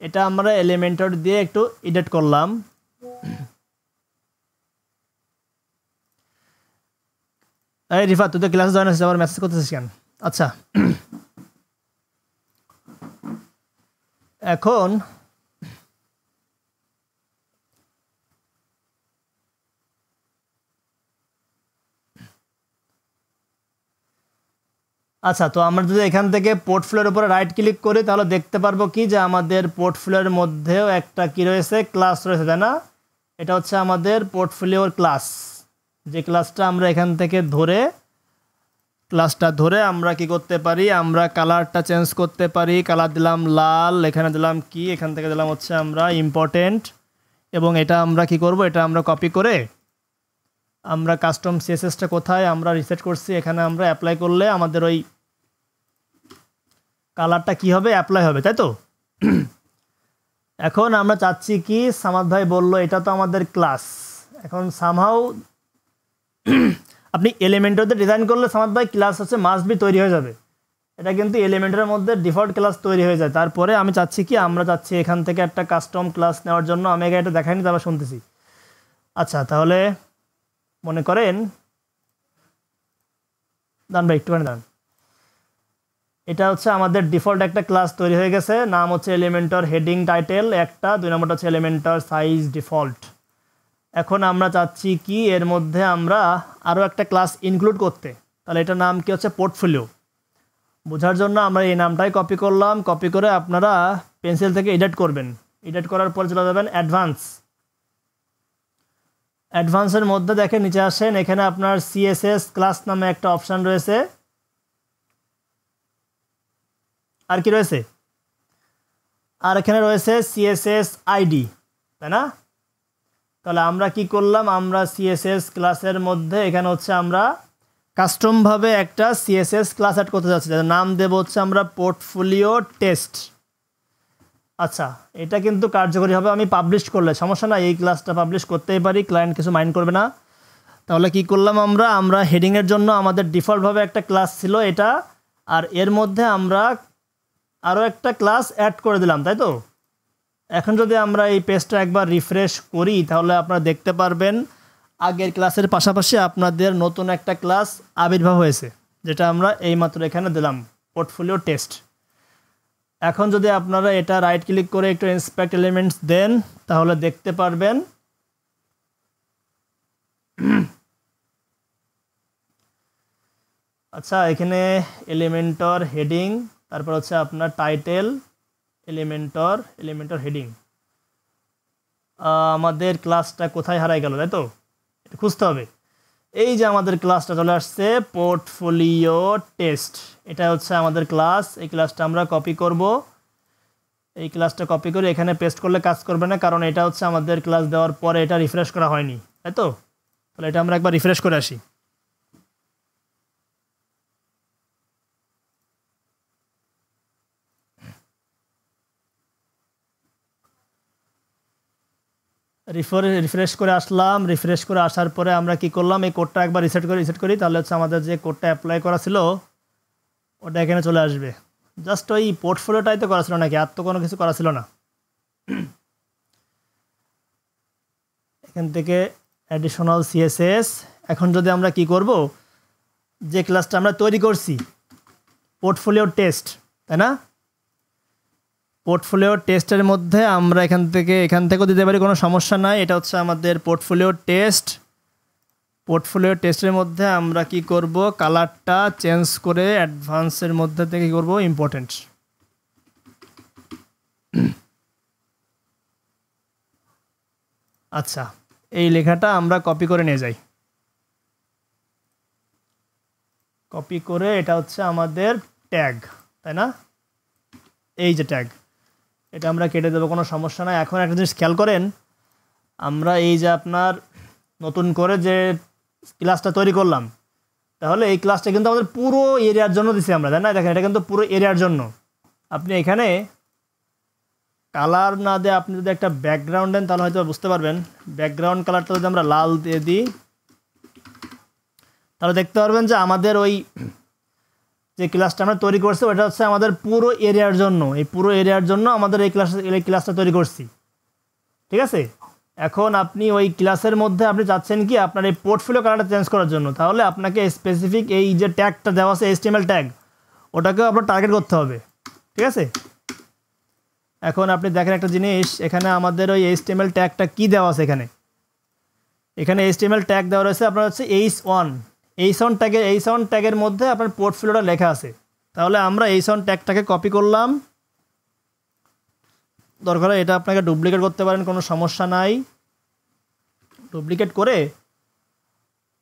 এটা আমরা এলিমেন্টর দিয়ে একটু এডিট করলাম। এই রিফাত, তুই তো ক্লাসে জয়েন হয়েছিস, আবার মেসেজ করতেছিস কেন? আচ্ছা, এখন আচ্ছা, তো আমরা যদি এখান থেকে পোর্টফোলিওর উপরে রাইট ক্লিক করি, তাহলে দেখতে পারবো কি যে আমাদের পোর্টফোলিওর মধ্যেও একটা কি রয়েছে, ক্লাস রয়েছে, তাই না? এটা হচ্ছে আমাদের পোর্টফোলিওর ক্লাস, যে ক্লাসটা আমরা এখান থেকে ধরে আমরা কি করতে পারি, আমরা কালারটা চেঞ্জ করতে পারি। কালার দিলাম লাল, এখানে দিলাম কি, এখান থেকে দিলাম হচ্ছে আমরা ইম্পর্টেন্ট, এবং এটা আমরা কি করব, এটা আমরা কপি করে আমরা কাস্টম সিএসএসটা কোথায় আমরা রিসেট করছি, এখানে আমরা অ্যাপ্লাই করলে আমাদের ওই কালারটা কি হবে, অ্যাপ্লাই হবে, তাই তো? এখন আমরা চাচ্ছি কি, সামাদ ভাই বললো এটা তো আমাদের ক্লাস। এখন সামহাউ আপনি এলিমেন্টরদের ডিজাইন করলে সামাদ ভাই ক্লাস হচ্ছে মাস্ট বি তৈরি হয়ে যাবে, এটা কিন্তু এলিমেন্টের মধ্যে ডিফল্ট ক্লাস তৈরি হয়ে যায়। তারপরে আমি চাচ্ছি কি, আমরা চাচ্ছি এখান থেকে একটা কাস্টম ক্লাস নেওয়ার জন্য। আমি আগে এটা দেখাইনি, তারপর শুনতেছি। আচ্ছা, তাহলে মনে করেন, দান ভাই একটুখানি দান, এটা হচ্ছে আমাদের ডিফল্ট একটা ক্লাস তৈরি হয়ে গেছে, নাম হচ্ছে এলিমেন্টর হেডিং টাইটেল একটা, 2 নম্বরটা হচ্ছে এলিমেন্টর সাইজ ডিফল্ট। এখন আমরা চাচ্ছি কি, এর মধ্যে আমরা আরও একটা ক্লাস ইনক্লুড করতে। তাহলে এটার নাম কি হচ্ছে, পোর্টফোলিও। বোঝার জন্য আমরা এই নামটাই কপি করলাম, কপি করে আপনারা পেন্সিল থেকে এডিট করবেন। এডিট করার পর চলে যাবেন অ্যাডভান্সের মধ্যে দেখেন নিচে আসেন, এখানে আপনার সিএসএস ক্লাস নামে একটা অপশান রয়েছে। আর কি রয়েছে? আর এখানে রয়েছে সিএসএস আইডি, তাই না? তাহলে আমরা কি করলাম, আমরা সিএসএস ক্লাসের মধ্যে এখানে হচ্ছে আমরা কাস্টমভাবে একটা সিএসএস ক্লাস অ্যাড করতে যাচ্ছি, যার নাম দেব হচ্ছে আমরা পোর্টফোলিও টেস্ট। আচ্ছা, এটা কিন্তু কার্যকরী হবে আমি পাবলিশ করলে, সমস্যা না, এই ক্লাসটা পাবলিশ করতেই পারি, ক্লায়েন্ট কিছু মাইন্ড করবে না। তাহলে কি করলাম, আমরা হেডিংয়ের জন্য আমাদের ডিফল্টভাবে একটা ক্লাস ছিল এটা, আর এর মধ্যে আমরা আরও একটা ক্লাস অ্যাড করে দিলাম, তাই তো? এখন যদি আমরা এই পেজটা একবার রিফ্রেশ করি, তাহলে আপনারা দেখতে পারবেন আগের ক্লাসের পাশাপাশি আপনাদের নতুন একটা ক্লাস আবির্ভাব হয়েছে, যেটা আমরা এইমাত্র এখানে দিলাম, পোর্টফোলিও টেস্ট। এখন যদি আপনারা এটা রাইট ক্লিক করে একটু ইন্সপেক্ট এলিমেন্টস দেন, তাহলে দেখতে পারবেন আচ্ছা, এখানে এলিমেন্টর হেডিং, তারপর হচ্ছে আপনার টাইটেল, এলিমেন্টর হেডিং। আমাদের ক্লাসটা কোথায় হারাই গেল, তাই তো? এটা খুঁজতে হবে। এই যে আমাদের ক্লাসটা চলে আসছে, পোর্টফোলিও টেস্ট, এটা হচ্ছে আমাদের ক্লাস। এই ক্লাসটা আমরা কপি করব, এই ক্লাসটা কপি করে এখানে পেস্ট করলে কাজ করবে না, কারণ এটা হচ্ছে আমাদের ক্লাস দেওয়ার পরে এটা রিফ্রেশ করা হয়নি, তাই তো? তাহলে এটা আমরা একবার রিফ্রেশ করে আসি। রিফ্রেশ করে আসলাম। রিফ্রেশ করে আসার পরে আমরা কি করলাম, এই কোডটা একবার রিসেট করি, তাহলে হচ্ছে আমাদের যে কোডটা অ্যাপ্লাই করা ছিল ওটা এখানে চলে আসবে। জাস্ট ওই পোর্টফোলিওটাই তো করা ছিল নাকি, আর তো কোনো কিছু করা ছিল না। এখান থেকে অ্যাডিশনাল সিএসএস। এখন যদি আমরা কি করব, যে ক্লাসটা আমরা তৈরি করছি পোর্টফোলিও টেস্ট, তাই না, পোর্টফোলিও টেস্টের মধ্যে আমরা এখান থেকেও দিতে পারি, কোনো সমস্যা নাই। এটা হচ্ছে আমাদের পোর্টফোলিও টেস্ট। পোর্টফোলিও টেস্টের মধ্যে আমরা কি করব, কালারটা চেঞ্জ করে অ্যাডভান্সের মধ্যে থেকে কী করব, ইম্পর্টেন্ট। আচ্ছা, এই লেখাটা আমরা কপি করে নিয়ে যাই। কপি করে এটা হচ্ছে আমাদের ট্যাগ, তাই না, এই যে ট্যাগ, এটা আমরা কেটে দেবো, কোনো সমস্যা নাই। এখন একটা জিনিস খেয়াল করেন, আমরা এই যে আপনার নতুন করে যে ক্লাসটা তৈরি করলাম, তাহলে এই ক্লাসটা কিন্তু আমাদের পুরো এরিয়ার জন্য দিছি আমরা, তাই না। দেখেন এটা কিন্তু পুরো এরিয়ার জন্য। আপনি এখানে কালার না দিয়ে আপনি যদি একটা ব্যাকগ্রাউন্ড দেন তাহলে হয়তো বুঝতে পারবেন। ব্যাকগ্রাউন্ড কালারটা যদি আমরা লাল দিয়ে দিই তাহলে দেখতে পারবেন যে আমাদের ওই যে ক্লাসটা আমরা তৈরি করছি ওটা হচ্ছে আমাদের পুরো এরিয়ার জন্য। এই পুরো এরিয়ার জন্য আমাদের এই ক্লাসটা তৈরি করছি, ঠিক আছে। এখন আপনি ওই ক্লাসের মধ্যে আপনি চাচ্ছেন কি আপনার এই পোর্টফোলিও কালারটা চেঞ্জ করার জন্য, তাহলে আপনাকে স্পেসিফিক এই যে ট্যাগটা দেওয়া আছে HTML ট্যাগ, ওটাকেও আপনার টার্গেট করতে হবে, ঠিক আছে। এখন আপনি দেখেন একটা জিনিস, এখানে আমাদের ওই HTML ট্যাগটা কী দেওয়া আছে, এখানে HTML ট্যাগ দেওয়া রয়েছে আপনার হচ্ছে H1 ট্যাগের মধ্যে আপনার পোর্টফোলিওটা লেখা আছে। তাহলে আমরা H1 ট্যাগটাকে কপি করলাম, দরকার এটা আপনাকে ডুপ্লিকেট করতে পারেন, কোনো সমস্যা নাই। ডুপ্লিকেট করে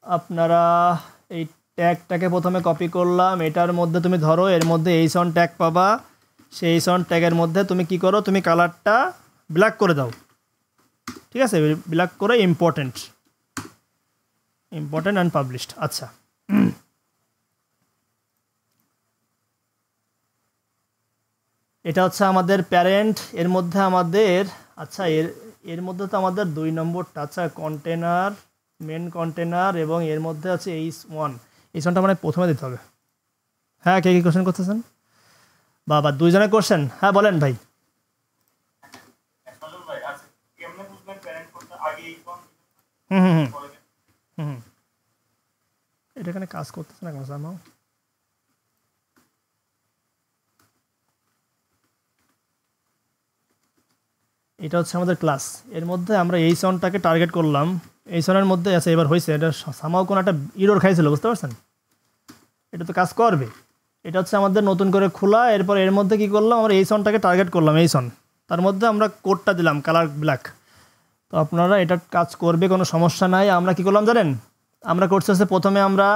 আপনারা এই ট্যাগটাকে প্রথমে কপি করলাম, এটার মধ্যে তুমি ধরো এর মধ্যে H1 ট্যাগ পাবা, সেই H1 ট্যাগের মধ্যে তুমি কি করো, তুমি কালারটা ব্ল্যাক করে দাও, ঠিক আছে, ব্ল্যাক করে ইম্পর্টেন্ট অ্যান্ড পাবলিশড। আচ্ছা, এটা হচ্ছে আমাদের প্যারেন্ট। এর মধ্যে আমাদের আচ্ছা এর মধ্যে তো আমাদের 2 নম্বরটা, আচ্ছা কন্টেনার, মেন কন্টেনার, এবং এর মধ্যে আছে H1টা মানে প্রথমে দিতে হবে। হ্যাঁ, কে কি কোশ্চেন করতেছেন? বাবা, 2 জনের কোশ্চেন। হ্যাঁ বলেন ভাই। এটা এখানে কাজ করতেছে না কেন জানো? এটা হচ্ছে আমাদের ক্লাস, এর মধ্যে আমরা H1টাকে টার্গেট করলাম। H1এর মধ্যে আছে, এবার হয়েছে, এটা সামাও কোনো একটা ইরোর খাইছিল, বুঝতে পারছেন, এটা তো কাজ করবে। এটা হচ্ছে আমাদের নতুন করে খোলা, এরপর এর মধ্যে কি করলাম, আমরা H1টাকে টার্গেট করলাম, H1, তার মধ্যে আমরা কোডটা দিলাম কালার ব্ল্যাক। তো আপনারা এটা কাজ করবে, কোনো সমস্যা নাই। আমরা কি করলাম জানেন, আমরা করতে হচ্ছে প্রথমে আমরা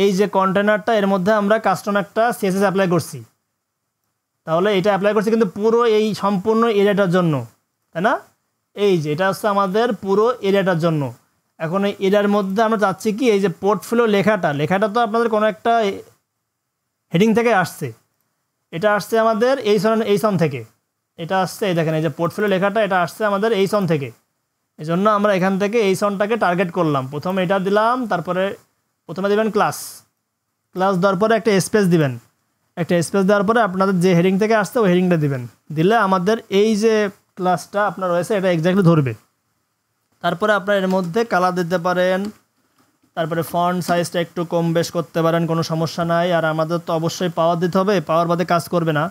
এই যে কন্টেনারটা, এর মধ্যে আমরা কাস্টম একটা CSS অ্যাপ্লাই করছি। তাহলে এটা অ্যাপ্লাই করছি কিন্তু পুরো এই সম্পূর্ণ এরিয়াটার জন্য, তাই না। এই যে এটা হচ্ছে আমাদের পুরো এরিয়াটার জন্য। এখন এই এরিয়ার মধ্যে আমরা চাচ্ছি কি, এই যে পোর্টফোলিও লেখাটা তো আপনাদের কোনো একটা হেডিং থেকে আসছে, এটা আসছে আমাদের H1 থেকে, এটা আসছে, এই দেখেন এই যে পোর্টফোলিও লেখাটা, এটা আসছে আমাদের H1 থেকে। এই জন্য আমরা এখান থেকে H1টাকে টার্গেট করলাম। প্রথমে এটা দিলাম, তারপরে প্রথমে দেবেন ক্লাস দেওয়ার পরে একটা স্পেস দিবেন, একটা স্পেস দেওয়ার পরে আপনাদের যে হেডিং থেকে আসছে ওই হেডিংটা দিবেন, দিলে আমাদের এই যে ক্লাসটা আপনার রয়েছে এটা এক্স্যাক্টলি ধরবে। তারপরে আপনার এর মধ্যে কালার দিতে পারেন, তারপরে ফন্ট সাইজটা একটু কম বেশ করতে পারেন, কোনো সমস্যা নাই। আর আমাদের তো অবশ্যই পাওয়ার দিতে হবে, পাওয়ার বাদে কাজ করবে না।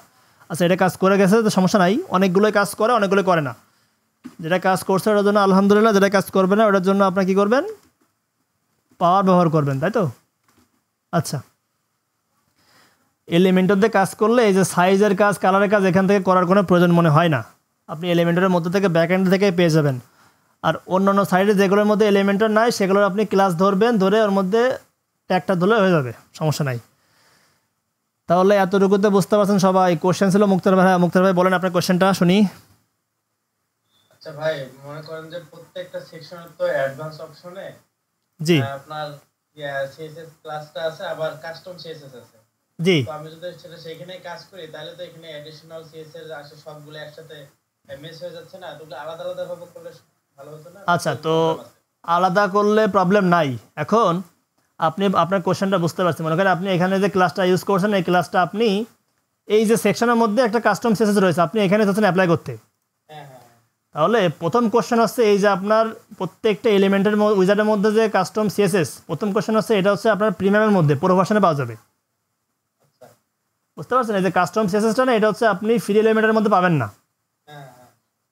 আচ্ছা, এটা কাজ করে গেছে তো সমস্যা নাই, অনেকগুলোই কাজ করে, অনেকগুলো করে না। যেটা কাজ করছে ওটার জন্য আলহামদুলিল্লাহ, যেটা কাজ করবে না ওটার জন্য আপনার কী করবেন, পাওয়ার ব্যবহার করবেন, তাই তো। আচ্ছা, এলিমেন্টর দিয়ে কাজ করলে এই যে সাইজের কাজ, কালারের কাজ এখান থেকে করার কোনো প্রয়োজন মনে হয় না, আপনি এলিমেন্টরের মধ্যে থেকে ব্যাকএন্ড থেকে পেয়ে যাবেন। আর অন্যান্য সাইডে যেগুলোর মধ্যে এলিমেন্টর নাই সেগুলোর আপনি ক্লাস ধরবেন, ধরে ওর মধ্যে ট্যাগটা ধরলে হয়ে যাবে, সমস্যা নাই। তাহলে এতটুকুতে বুঝতে পারছেন সবাই। কোশ্চেন ছিল মুক্তার ভাই বলেন আপনার কোশ্চেনটা শুনি। আচ্ছা ভাই, মনে করেন যে প্রত্যেকটা সেকশনের তো অ্যাডভান্স অপশনে জি আপনার সিএসএস ক্লাসটা আছে, আবার কাস্টম সিএসএস আছে। জি তো আমি যদি সেটা সেখানে কাজ করি, তাহলে তো এখানে অ্যাডিশনাল সিএসএস আসে, সবগুলো একসাথে মেস হয়ে যাচ্ছে না? তো আলাদা আলাদা ভাবে করলে ভালো হতো না? আচ্ছা, তো আলাদা করলে প্রবলেম নাই। এখন আপনি আপনার কোশ্চেনটা বুঝতে পারছেন। মনে করেন আপনি এখানে যে ক্লাসটা ইউজ করছেন, এই ক্লাসটা আপনি এই যে সেকশনের মধ্যে একটা কাস্টম সিএসএস রয়েছে, আপনি এখানে চাচ্ছেন অ্যাপ্লাই করতে। হ্যাঁ হ্যাঁ। তাহলে প্রথম কোশ্চেন হচ্ছে এই যে আপনার প্রত্যেকটা এলিমেন্টের উইজার্ডের মধ্যে যে কাস্টম সিএসএস, প্রথম কোশ্চেন হচ্ছে এটা হচ্ছে আপনার প্রিমিয়ামের মধ্যে প্রো ভার্সনে পাওয়া যাবে। বুঝতে পারছেন? এই যে কাস্টম সিএসএসটা না, এটা হচ্ছে আপনি ফ্রি এলিমেন্টের মধ্যে পাবেন না।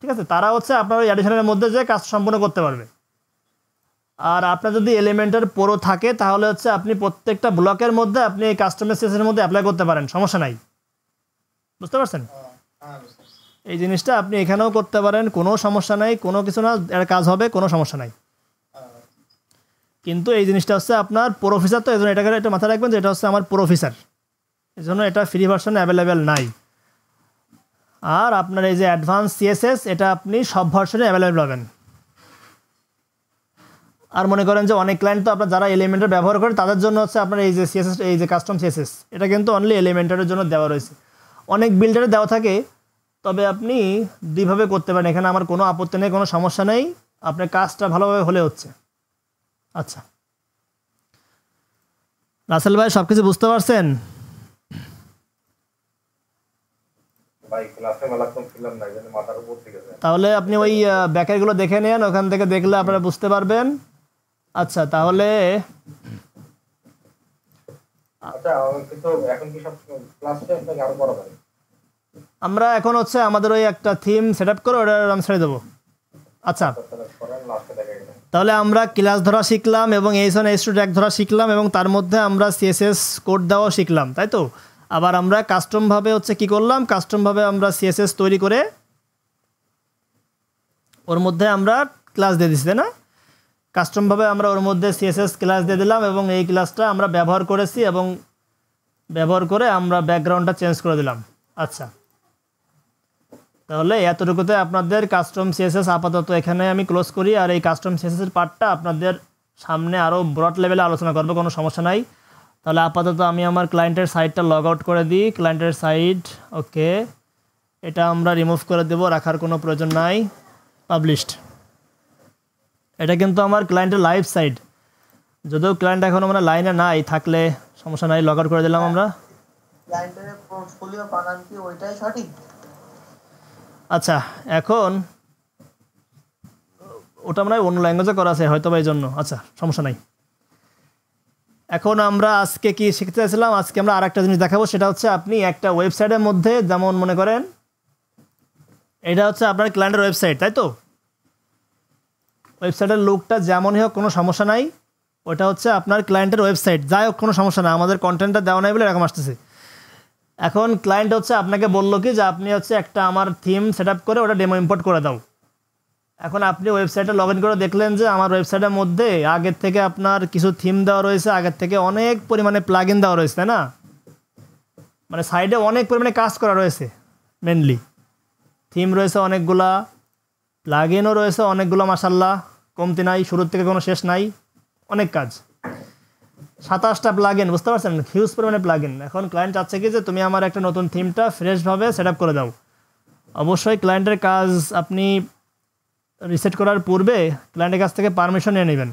ঠিক আছে, তারা হচ্ছে আপনার ওই অ্যাডিশনের মধ্যে যে কাজ সম্পূর্ণ করতে পারবে। আর আপনার যদি এলিমেন্টের প্রো থাকে, তাহলে হচ্ছে আপনি প্রত্যেকটা ব্লকের মধ্যে আপনি এই কাস্টম সিএসএসের মধ্যে অ্যাপ্লাই করতে পারেন, সমস্যা নাই। বুঝতে পারছেন? এই জিনিসটা আপনি এখানেও করতে পারেন, কোনো সমস্যা নাই, কোনো কিছু না, এর কাজ হবে, কোনো সমস্যা নাই। কিন্তু এই জিনিসটা হচ্ছে আপনার প্রোফিসার, তো এই জন্য এটাকে একটা মাথায় রাখবেন যে এটা হচ্ছে আমার প্রোফিসার, এই জন্য এটা ফ্রি ভার্সনে অ্যাভেলেবেল নাই। আর আপনার এই যে অ্যাডভান্স সিএসএস, এটা আপনি সব ভার্সনে অ্যাভেলেবেল পাবেন। আর মনে করেন যে অনেক ক্লায়েন্ট তো আপনার যারা এলিমেন্টার ব্যবহার করে, তাদের জন্য হচ্ছে আপনার এই যে সিএসএস, এই যে কাস্টম সিএসএস, এটা কিন্তু অনলি এলিমেন্টারের জন্য দেওয়া রয়েছে। অনেক বিল্ডারে দেওয়া থাকে, তবে আপনি দুইভাবে করতে পারেন, এখানে আমার কোনো আপত্তি নেই, কোনো সমস্যা নেই, আপনার কাজটা ভালোভাবে হলে হচ্ছে। আচ্ছা রাসেল ভাই, সব কিছু বুঝতে পারছেন? তাহলে আপনি ওই ব্যাকেরগুলো দেখে নেন, ওখান থেকে দেখলে আপনারা বুঝতে পারবেন। আচ্ছা, তাহলে আমরা এখন হচ্ছে আমাদের ওই একটা থিম সেট আপ করে ওটা আমি ছেড়ে দেবো। আচ্ছা, তাহলে আমরা ক্লাস ধরা শিখলাম এবং এইচ1 এইচ2 ট্যাগ ধরা শিখলাম, এবং তার মধ্যে আমরা সিএসএস কোড দেওয়া শিখলাম, তাই তো? আবার আমরা কাস্টমভাবে হচ্ছে কি করলাম, কাস্টমভাবে আমরা সিএসএস তৈরি করে ওর মধ্যে আমরা ক্লাস দিয়ে দিচ্ছি, তাই না? কাস্টমভাবে আমরা ওর মধ্যে সিএসএস ক্লাস দিয়ে দিলাম, এবং এই ক্লাসটা আমরা ব্যবহার করেছি, এবং ব্যবহার করে আমরা ব্যাকগ্রাউন্ডটা চেঞ্জ করে দিলাম। আচ্ছা, তাহলে এতটুকুতে আপনাদের কাস্টম সিএসএস আপাতত এখানে আমি ক্লোজ করি। আর এই কাস্টম সিএসএসের পার্টটা আপনাদের সামনে আরও ব্রড লেভেলে আলোচনা করবো, কোনো সমস্যা নাই। তাহলে আপাতত আমি আমার ক্লায়েন্টের সাইটটা লগ আউট করে দিই। ক্লায়েন্টের সাইট, ওকে, এটা আমরা রিমুভ করে দেব, রাখার কোনো প্রয়োজন নাই। পাবলিশড, এটা কিন্তু আমার ক্লায়েন্টের লাইভ সাইট, যদিও ক্লায়েন্ট এখন মানে লাইনে নাই, থাকলে সমস্যা নাই, লগ আউট করে দিলাম আমরা। ক্লায়েন্টের পোর্টফোলিও বানান কি ওইটাই সঠিক? আচ্ছা, এখন ওটা মানে অন্য ল্যাঙ্গুয়েজে করা আছে হয়তো বা এই জন্য। আচ্ছা, সমস্যা নাই। এখন আমরা আজকে কি শিখতে চাইছিলাম, আজকে আমরা আরেকটা জিনিস দেখাবো, সেটা হচ্ছে আপনি একটা ওয়েবসাইটের মধ্যে, যেমন মনে করেন এটা হচ্ছে আপনার ক্লায়েন্টের ওয়েবসাইট, তাই তো? ওয়েবসাইটের লুকটা যেমনই হোক কোনো সমস্যা নাই, ওটা হচ্ছে আপনার ক্লায়েন্টের ওয়েবসাইট, যাই হোক কোনো সমস্যা না, আমাদের কন্টেন্টটা দেওয়া নাই বলে এরকম আসতেছে। এখন ক্লায়েন্ট হচ্ছে আপনাকে বললো কি যে আপনি হচ্ছে একটা আমার থিম সেট আপ করে ওটা ডেমো ইম্পোর্ট করে দাও। এখন আপনি ওয়েবসাইটে লগ ইন করে দেখলেন যে আমার ওয়েবসাইটের মধ্যে আগের থেকে আপনার কিছু থিম দেওয়া রয়েছে, আগের থেকে অনেক পরিমাণে প্লাগ ইন দেওয়া রয়েছে, তাই না? মানে সাইডে অনেক পরিমাণে কাজ করা রয়েছে, মেনলি থিম রয়েছে অনেকগুলা, প্লাগ ইনও রয়েছে অনেকগুলো, মাশাল্লাহ, কমতি নাই, শুরুর থেকে কোনো শেষ নাই, অনেক কাজ, 27টা প্লাগ ইন, বুঝতে পারছেন? হিউজ পরিমাণে প্লাগ ইন। এখন ক্লায়েন্ট চাচ্ছে কি যে তুমি আমার একটা নতুন থিমটা ফ্রেশভাবে সেট আপ করে দাও। অবশ্যই ক্লায়েন্টের কাজ আপনি রিসেট করার পূর্বে ক্লায়েন্টের কাছ থেকে পারমিশন নিয়ে নেবেন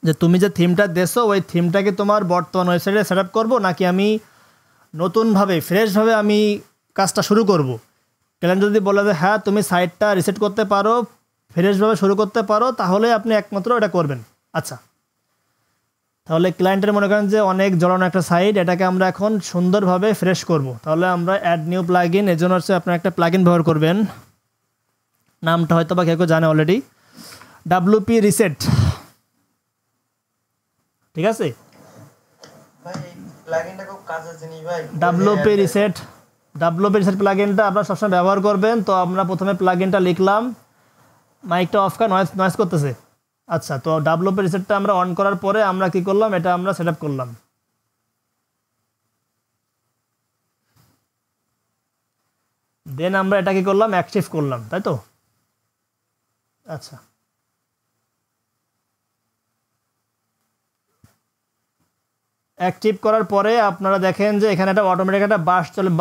যে তুমি যে থিমটা দেছো ওই থিমটাকে তোমার বর্তমান ওয়েবসাইটে সেট আপ করবো, নাকি আমি নতুনভাবে ফ্রেশভাবে আমি কাজটা শুরু করব। ক্লায়েন্ট যদি বলে যে হ্যাঁ তুমি সাইটটা রিসেট করতে পারো, ফ্রেশভাবে শুরু করতে পারো, তাহলে আপনি একমাত্র এটা করবেন। আচ্ছা, তাহলে ক্লায়েন্টের মনে করেন যে অনেক জড়ানো একটা সাইট, এটাকে আমরা এখন সুন্দরভাবে ফ্রেশ করব। তাহলে আমরা অ্যাড নিউ প্লাগ ইন, এর জন্য হচ্ছে আপনার একটা প্লাগ ইন ব্যবহার করবেন, নামটা হয়তো বা কেউ জানে অলরেডি, WP রিসেট, ঠিক আছে? ভাই এই প্লাগইনটা খুব কাজের জিনিস ভাই। WP রিসেট প্লাগইনটা আপনারা সবসময় ব্যবহার করবেন। তো আমরা প্রথমে প্লাগইনটা লিখলাম, মাইকটা অফ করে নয়েজ করতেছে। আচ্ছা, তো WP রিসেটটা আমরা অন করার পরে আমরা কি করলাম, এটা আমরা সেট আপ করলাম। দেন আমরা এটা কি করলাম, অ্যাক্টিভ করলাম, তাই তো? আচ্ছা, অ্যাক্টিভ করার পরে আপনারা দেখেন যে এখানে একটা অটোমেটিক একটা বাস চলে,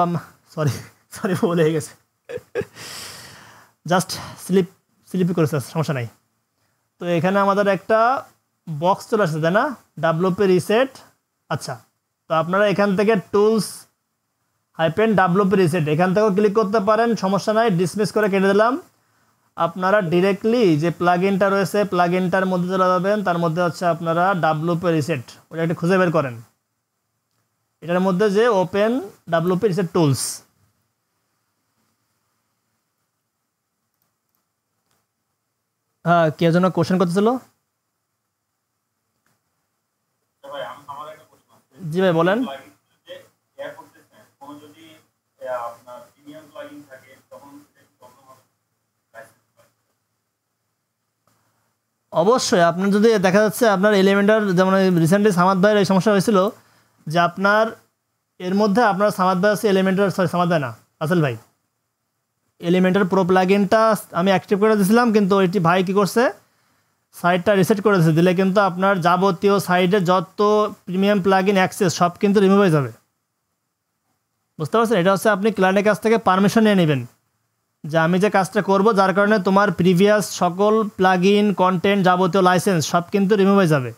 সরি সরি ভুল হয়ে গেছে, জাস্ট স্লিপই করেছে, সমস্যা নাই। তো এখানে আমাদের একটা বক্স চলে আসছে, তাই না, ডাব্লুপি রিসেট। আচ্ছা, তো আপনারা এখান থেকে টুলস -WP রিসেট এখান থেকেও ক্লিক করতে পারেন, সমস্যা নাই, ডিসমিস করে কেটে দিলাম। আপনারা ডিরেক্টলি যে প্লাগইনটা রয়েছে প্লাগইনটার মধ্যে চলে যাবেন, তার মধ্যে হচ্ছে আপনারা WP রিসেট ওটা একটু খুঁজে বের করেন, এটার মধ্যে যে ওপেন WP রিসেট টুলস। হ্যাঁ, কে যেন কোশ্চেন করতেছিল? ভাই আমার একটা প্রশ্ন আছে। জি ভাই বলেন। প্লাগইন যে করতেছেন, কোনো যদি আপনার প্রিমিয়াম প্লাগইন থাকে তখন সেটা কি প্রবলেম হবে? অবশ্যই, আপনার যদি দেখা যাচ্ছে আপনার এলিমেন্টার, যেমন রিসেন্টলি সামাদ ভাইয়ের এই সমস্যা হয়েছিল যে আপনার এর মধ্যে আপনার সামাদ ভাই আছে এলিমেন্টার, সরি সামাদ ভাই না, আসল ভাই, এলিমেন্টার প্রো প্লাগইনটা আমি অ্যাক্টিভ করে দিয়েছিলাম, কিন্তু ওইটি ভাই কী করছে, সাইটটা রিসেট করে দিয়েছে, দিলে কিন্তু আপনার যাবতীয় সাইটে যত প্রিমিয়াম প্লাগইন অ্যাক্সেস সব কিন্তু রিমুভ হয়ে যাবে। বুঝতে পারছেন? এটা হচ্ছে আপনি ক্লায়েন্টের কাছ থেকে পারমিশন নিয়ে নেবেন যে আমি যে কাজটা করব, যার কারণে তোমার প্রিভিয়াস সকল প্লাগইন কন্টেন্ট যাবতীয় লাইসেন্স সব কিন্তু রিমুভ হয়ে যাবে,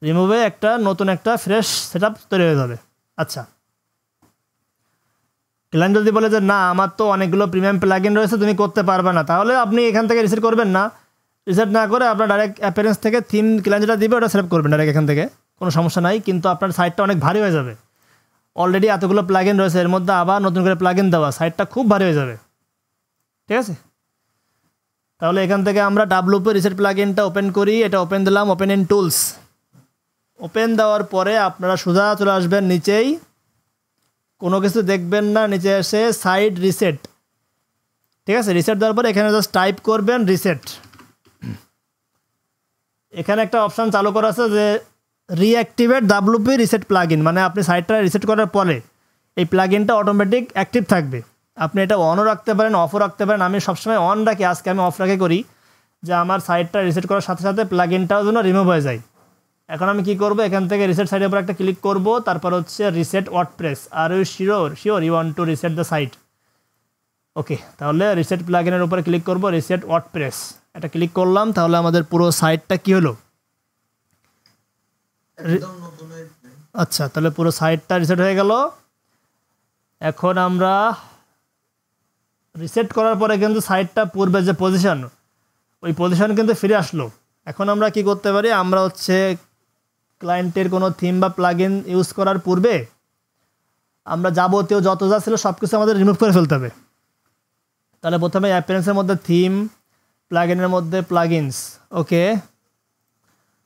রিমুভে একটা নতুন একটা ফ্রেশ সেটআপ তৈরি হয়ে যাবে। আচ্ছা, ক্লায়েন্ট যদি বলে যে না আমার তো অনেকগুলো প্রিমিয়াম প্লাগইন রয়েছে তুমি করতে পারবে না, তাহলে আপনি এখান থেকে রিসেট করবেন না, রিসেট না করে আপনার ডাইরেক্ট অ্যাপিয়ারেন্স থেকে থিম ক্লায়েন্ট যেটা দিবে ওটা সেভ করবেন ডাইরেক্ট এখান থেকে, কোনো সমস্যা নাই। কিন্তু আপনার সাইটটা অনেক ভারী হয়ে যাবে, অলরেডি এতগুলো প্লাগইন রয়েছে, এর মধ্যে আবার নতুন করে প্লাগইন দেওয়া, সাইটটা খুব ভারী হয়ে যাবে। ঠিক আছে, তাহলে এখান থেকে আমরা WP রিসেট প্লাগইনটা ওপেন করি, এটা ওপেন দিলাম, ওপেন ইন টুলস। ওপেন দেওয়ার পরে আপনারা সোজা চলে আসবেন নিচেই, কোনো কিছু দেখবেন না, নিচে এসে সাইট রিসেট। ঠিক আছে, রিসেট দেওয়ার পরে এখানে জাস্ট টাইপ করবেন রিসেট। এখানে একটা অপশান চালু করা আছে যে রিঅ্যাক্টিভেট WP রিসেট প্লাগইন, মানে আপনি সাইটটা রিসেট করার পরে এই প্লাগইনটা অটোমেটিক অ্যাক্টিভ থাকবে। আপনি এটা অনও রাখতে পারেন, অফও রাখতে পারেন, আমি সবসময় অন রাখি, আজকে আমি অফ রাখে করি, যে আমার সাইটটা রিসেট করার সাথে সাথে প্লাগইনটাও যেন রিমুভ হয়ে যায়। এখন আমি কি করব, এখান থেকে রিসেট সাইটের উপর একটা ক্লিক করব, তারপর হচ্ছে reset WordPress. Are you sure you want to reset the site? Okay, তাহলে রিসেট প্লাগইনের উপরে ক্লিক করব, রিসেট ওয়ার্ডপ্রেস এটা ক্লিক করলাম, তাহলে আমাদের পুরো সাইটটা কি হলো, একদম নতুন হয়ে যাবে। আচ্ছা, তাহলে পুরো সাইটটা রিসেট হয়ে গেল। এখন আমরা রিসেট করার পরে কিন্তু সাইটটা পূর্বে যে পজিশন, ওই পজিশন কিন্তু ফিরে আসলো। এখন আমরা কি করতে পারি, আমরা হচ্ছে ক্লায়েন্টের কোনো থিম বা প্লাগইন ইউজ করার পূর্বে আমরা যাবতীয় যত যা ছিল সব কিছু আমাদের রিমুভ করে ফেলতে হবে। তাহলে প্রথমে অ্যাপিয়ারেন্সের মধ্যে থিম, প্লাগইনের মধ্যে প্লাগইনস। ওকে,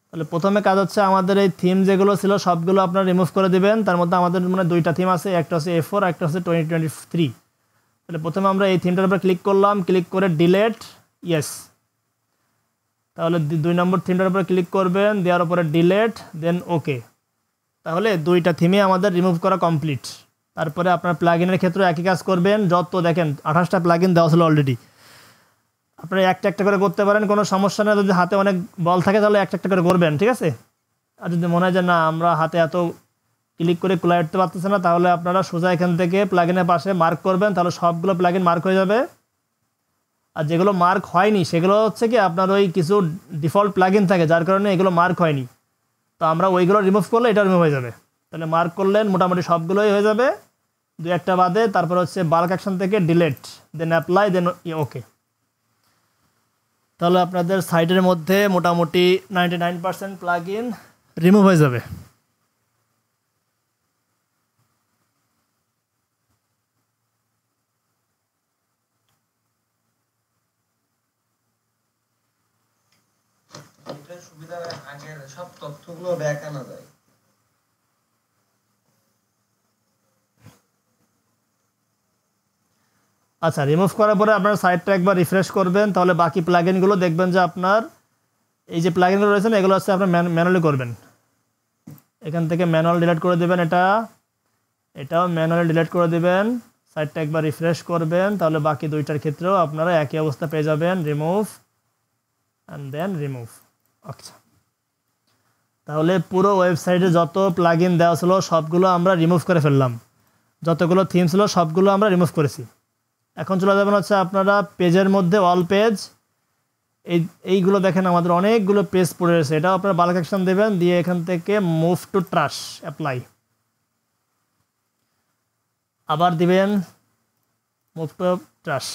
তাহলে প্রথমে কাজ হচ্ছে আমাদের এই থিম যেগুলো ছিল সবগুলো আপনারা রিমুভ করে দেবেন। তার মধ্যে আমাদের মানে দুইটা থিম আছে, একটা হচ্ছে A4 একটা হচ্ছে 2023। তাহলে প্রথমে আমরা এই থিমটার উপর ক্লিক করলাম, ক্লিক করে ডিলেট, ইয়েস। তাহলে 2 নম্বর থিমটার উপরে ক্লিক করবেন, দেওয়ার উপরে ডিলেট, দেন ওকে। তাহলে দুইটা থিমে আমাদের রিমুভ করা কমপ্লিট। তারপরে আপনার প্লাগইনের ক্ষেত্রে একই কাজ করবেন, যত দেখেন 28টা প্লাগইন দেওয়া ছিল অলরেডি, আপনারা একটা একটা করে করতে পারেন, কোনো সমস্যা নেই। যদি হাতে অনেক বল থাকে তাহলে একটা একটা করে করবেন, ঠিক আছে। আর যদি মনে হয় যে না আমরা হাতে এত ক্লিক করে খুলে উঠতে পারতেছে না, তাহলে আপনারা সোজা এখান থেকে প্লাগইনের পাশে মার্ক করবেন, তাহলে সবগুলো প্লাগইন মার্ক হয়ে যাবে। আর যেগুলো মার্ক হয়নি সেগুলো হচ্ছে কি আপনার ওই কিছু ডিফল্ট প্লাগইন থাকে যার কারণে এগুলো মার্ক হয়নি, তো আমরা ওইগুলো রিমুভ করলে এটা রিমুভ হয়ে যাবে। তাহলে মার্ক করলেন, মোটামুটি সবগুলোই হয়ে যাবে, 2-1টা বাদে। তারপর হচ্ছে বাল্ক অ্যাকশন থেকে ডিলেট, দেন অ্যাপ্লাই, দেন ওকে। তাহলে আপনাদের সাইটের মধ্যে মোটামুটি 99% প্লাগইন রিমুভ হয়ে যাবে। এটা সুবিধা আগের সব তথ্যগুলো ব্যাক আনা যায়। আচ্ছা, রিমুভ করার পরে আপনার সাইটটা একবার রিফ্রেশ করবেন, তাহলে বাকি প্লাগইনগুলো দেখবেন যে আপনার এই যে প্লাগইনগুলো রয়েছে এগুলো হচ্ছে আপনার ম্যানুয়ালি করবেন। এখান থেকে ম্যানুয়াল ডিলিট করে দেবেন, এটাও ম্যানুয়ালি ডিলিট করে দেবেন। সাইটটা একবার রিফ্রেশ করবেন, তাহলে বাকি দুইটার ক্ষেত্রেও আপনারা একই অবস্থা পেয়ে যাবেন, রিমুভ অ্যান্ড দেন রিমুভ। আচ্ছা, তাহলে পুরো ওয়েবসাইটে যত প্লাগ ইন দেওয়া ছিল সবগুলো আমরা রিমুভ করে ফেললাম, যতগুলো থিম ছিল সবগুলো আমরা রিমুভ করেছি। এখন চলে যাবেন হচ্ছে আপনারা পেজের মধ্যে, অল পেজ। এইগুলো দেখেন আমাদের অনেকগুলো পেজ পড়ে রয়েছে, এটাও আপনারা বাল্ক অ্যাকশন দেবেন, দিয়ে এখান থেকে মুভ টু ট্রাশ অ্যাপ্লাই, আবার দিবেন মুভ টু ট্রাশ।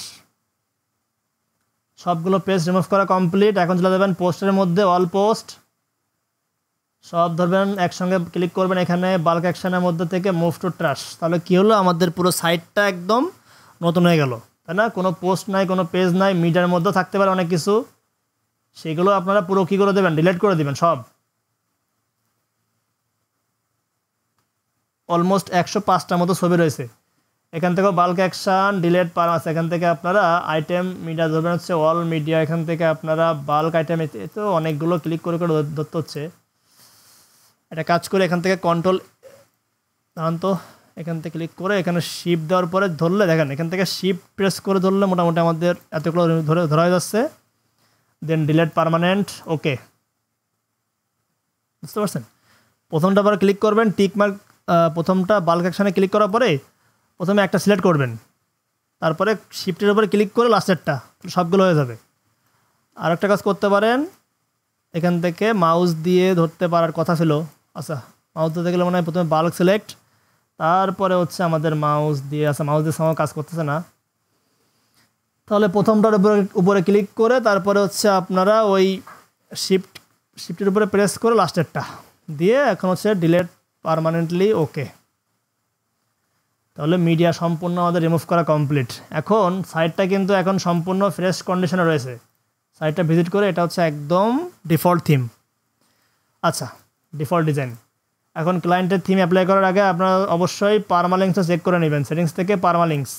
সবগুলো পেজ রিমুভ করা কমপ্লিট। এখন চলে যাবেন পোস্টের মধ্যে, অল পোস্ট, সব ধরবেন একসঙ্গে ক্লিক করবেন এখানে বাল্ক অ্যাকশনের মধ্যে থেকে মুভ টু ট্রাশ। তাহলে কী হলো, আমাদের পুরো সাইটটা একদম নতুন হয়ে গেল, তাই না? কোনো পোস্ট নাই, কোনো পেজ নাই, মিডিয়ার মধ্যেও থাকতে পারে অনেক কিছু, সেগুলো আপনারা পুরো কী করে দেবেন, ডিলিট করে দেবেন সব। অলমোস্ট 105টার মতো ছবি রয়েছে, এখান থেকেও বাল্ক অ্যাকশান ডিলিট পার আছে। এখান থেকে আপনারা আইটেম মিডিয়া ধরবেন হচ্ছে অল মিডিয়া, এখান থেকে আপনারা বাল্ক আইটেম, তো অনেকগুলো ক্লিক করে করে ধরতে হচ্ছে। এটা কাজ করে এখান থেকে কন্ট্রোল দাঁড়ান তো, এখান থেকে ক্লিক করে এখানে শিপ দেওয়ার পরে ধরলে দেখেন, এখান থেকে শিপ প্রেস করে ধরলে মোটামুটি আমাদের এতগুলো ধরা হয়ে যাচ্ছে। দেন ডিলিট পার্মানেন্ট, ওকে, বুঝতে পারছেন? প্রথমটা আবার ক্লিক করবেন, টিক মার্ক, প্রথমটা বাল্ক অ্যাকশানে ক্লিক করার পরে প্রথমে একটা সিলেক্ট করবেন, তারপরে শিফটের উপরে ক্লিক করে লাস্টেরটা, সবগুলো হয়ে যাবে। আর একটা কাজ করতে পারেন, এখান থেকে মাউস দিয়ে ধরতে পারার কথা ছিল। আচ্ছা, মাউস ধরতে গেলে মনে হয় প্রথমে বাল্ক সিলেক্ট, তারপরে হচ্ছে আমাদের মাউস দিয়ে, আচ্ছা মাউস দিয়ে আমার কাজ করতেছে না, তাহলে প্রথমটার উপরে ক্লিক করে তারপরে হচ্ছে আপনারা ওই শিফটের উপরে প্রেস করে লাস্টেরটা দিয়ে এখন হচ্ছে ডিলিট পার্মানেন্টলি, ওকে। তাহলে মিডিয়া সম্পূর্ণ আমাদের রিমুভ করা কমপ্লিট। এখন সাইটটা কিন্তু এখন সম্পূর্ণ ফ্রেশ কন্ডিশনে রয়েছে। সাইটটা ভিজিট করে, এটা হচ্ছে একদম ডিফল্ট থিম। আচ্ছা, ডিফল্ট ডিজাইন। এখন ক্লায়েন্টের থিম অ্যাপ্লাই করার আগে আপনারা অবশ্যই পারমালিঙ্কসটা চেক করে নেবেন। সেটিংস থেকে পারমালিঙ্কস,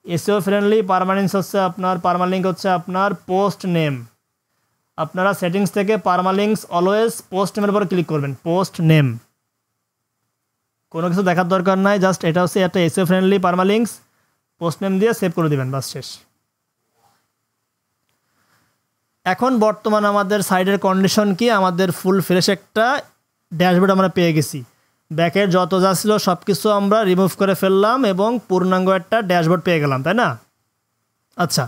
এসইও ফ্রেন্ডলি পারমালিঙ্কস হচ্ছে আপনার, পারমালিঙ্ক হচ্ছে আপনার পোস্ট নেম। আপনারা সেটিংস থেকে পারমালিঙ্কস অলওয়েজ পোস্ট নেমের উপর ক্লিক করবেন, পোস্ট নেম, কোনো কিছু দেখার দরকার নাই, জাস্ট এটা হচ্ছে একটা এসইও ফ্রেন্ডলি পারমালিঙ্কস, পোস্ট নেম দিয়ে সেভ করে দিবেন, বাস শেষ। এখন বর্তমান আমাদের সাইটের কন্ডিশন কি, আমাদের ফুল ফ্রেশ একটা ড্যাশবোর্ড আমরা পেয়ে গেছি। ব্যাকের যত যা ছিল সব কিছু আমরা রিমুভ করে ফেললাম এবং পূর্ণাঙ্গ একটা ড্যাশবোর্ড পেয়ে গেলাম, তাই না? আচ্ছা,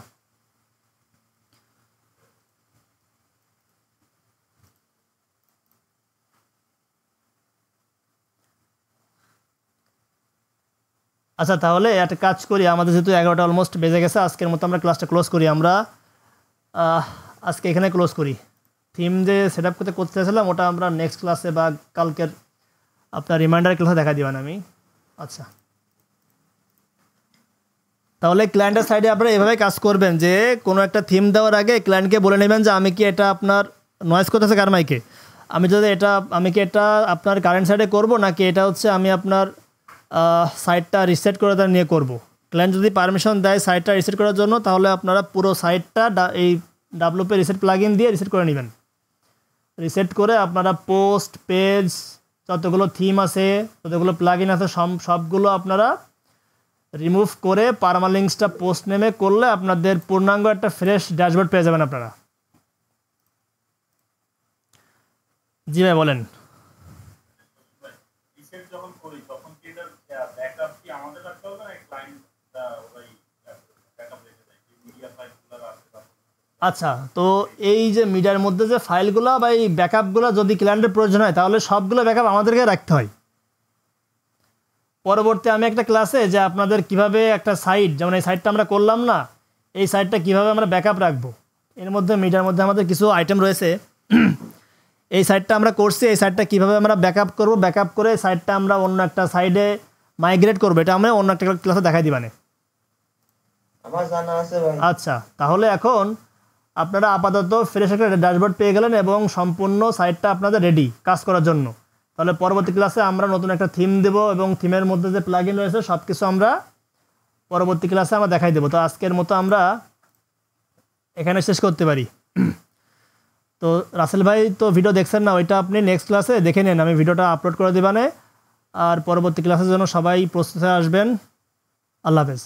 আচ্ছা তাহলে একটা কাজ করি, আমাদের যেহেতু 11টা অলমোস্ট বেজে গেছে, আজকের মতো আমরা ক্লাসটা ক্লোজ করি। আমরা আজকে এখানে ক্লোজ করি। থিম যে সেট আপ করতে চাইছিলাম ওটা আমরা নেক্সট ক্লাসে বা কালকের আপনার রিমাইন্ডার ক্লাসে দেখা দিবেন আমি। আচ্ছা, তাহলে ক্লায়েন্টের সাইডে আপনারা এভাবে কাজ করবেন যে কোনো একটা থিম দেওয়ার আগে ক্লায়েন্টকে বলে নেবেন যে আমি কি এটা আপনার নয়েজ করতেছে কার মাইকে, আমি কি এটা আপনার কারেন্ট সাইডে করব নাকি এটা হচ্ছে আমি আপনার সাইটটা রিসেট করে তার নিয়ে করব। ক্লায়েন্ট যদি পারমিশন দেয় সাইটটা রিসেট করার জন্য, তাহলে আপনারা পুরো সাইটটা এই ডাব্লুপি রিসেট প্লাগইন দিয়ে রিসেট করে নেবেন। রিসেট করে আপনারা পোস্ট, পেজ, যতগুলো থিম আছে, যতগুলো প্লাগইন আছে সবগুলো আপনারা রিমুভ করে পারমালিঙ্কসটা পোস্ট নেমে করলে আপনাদের পূর্ণাঙ্গ একটা ফ্রেশ ড্যাশবোর্ড পেয়ে যাবেন আপনারা। জি ভাই বলেন। আচ্ছা, তো এই যে মিডিয়ার মধ্যে যে ফাইলগুলো বা এই ব্যাকআপগুলো যদি ক্লায়েন্টের প্রয়োজন হয় তাহলে সবগুলো ব্যাকআপ আমাদেরকে রাখতে হয়। পরবর্তী আমি একটা ক্লাসে যে আপনাদের কিভাবে একটা সাইট, যেমন এই সাইটটা আমরা করলাম না, এই সাইটটা কিভাবে আমরা ব্যাকআপ রাখবো, এর মধ্যে মিডিয়ার মধ্যে আমাদের কিছু আইটেম রয়েছে। এই সাইটটা আমরা করছি, এই সাইটটা কীভাবে আমরা ব্যাকআপ করব, ব্যাকআপ করে সাইটটা আমরা অন্য একটা সাইডে মাইগ্রেট করবো, এটা আমরা অন্য একটা ক্লাসে দেখাই দিবানে। আমার জানা আছে ভাই। আচ্ছা, তাহলে এখন আপনারা আপাতত ফ্রেশ একটা ড্যাশবোর্ড পেয়ে গেলেন এবং সম্পূর্ণ সাইটটা আপনাদের রেডি কাজ করার জন্য। তাহলে পরবর্তী ক্লাসে আমরা নতুন একটা থিম দেবো এবং থিমের মধ্যে যে প্লাগইন রয়েছে সব কিছু আমরা পরবর্তী ক্লাসে আমরা দেখাই দেবো। তো আজকের মতো আমরা এখানে শেষ করতে পারি। তো রাসেল ভাই তো ভিডিও দেখছেন না, ওইটা আপনি নেক্সট ক্লাসে দেখে নেন, আমি ভিডিওটা আপলোড করে দেবানে। আর পরবর্তী ক্লাসের জন্য সবাই প্রস্তুত হয়ে আসবেন। আল্লাহ হাফেজ।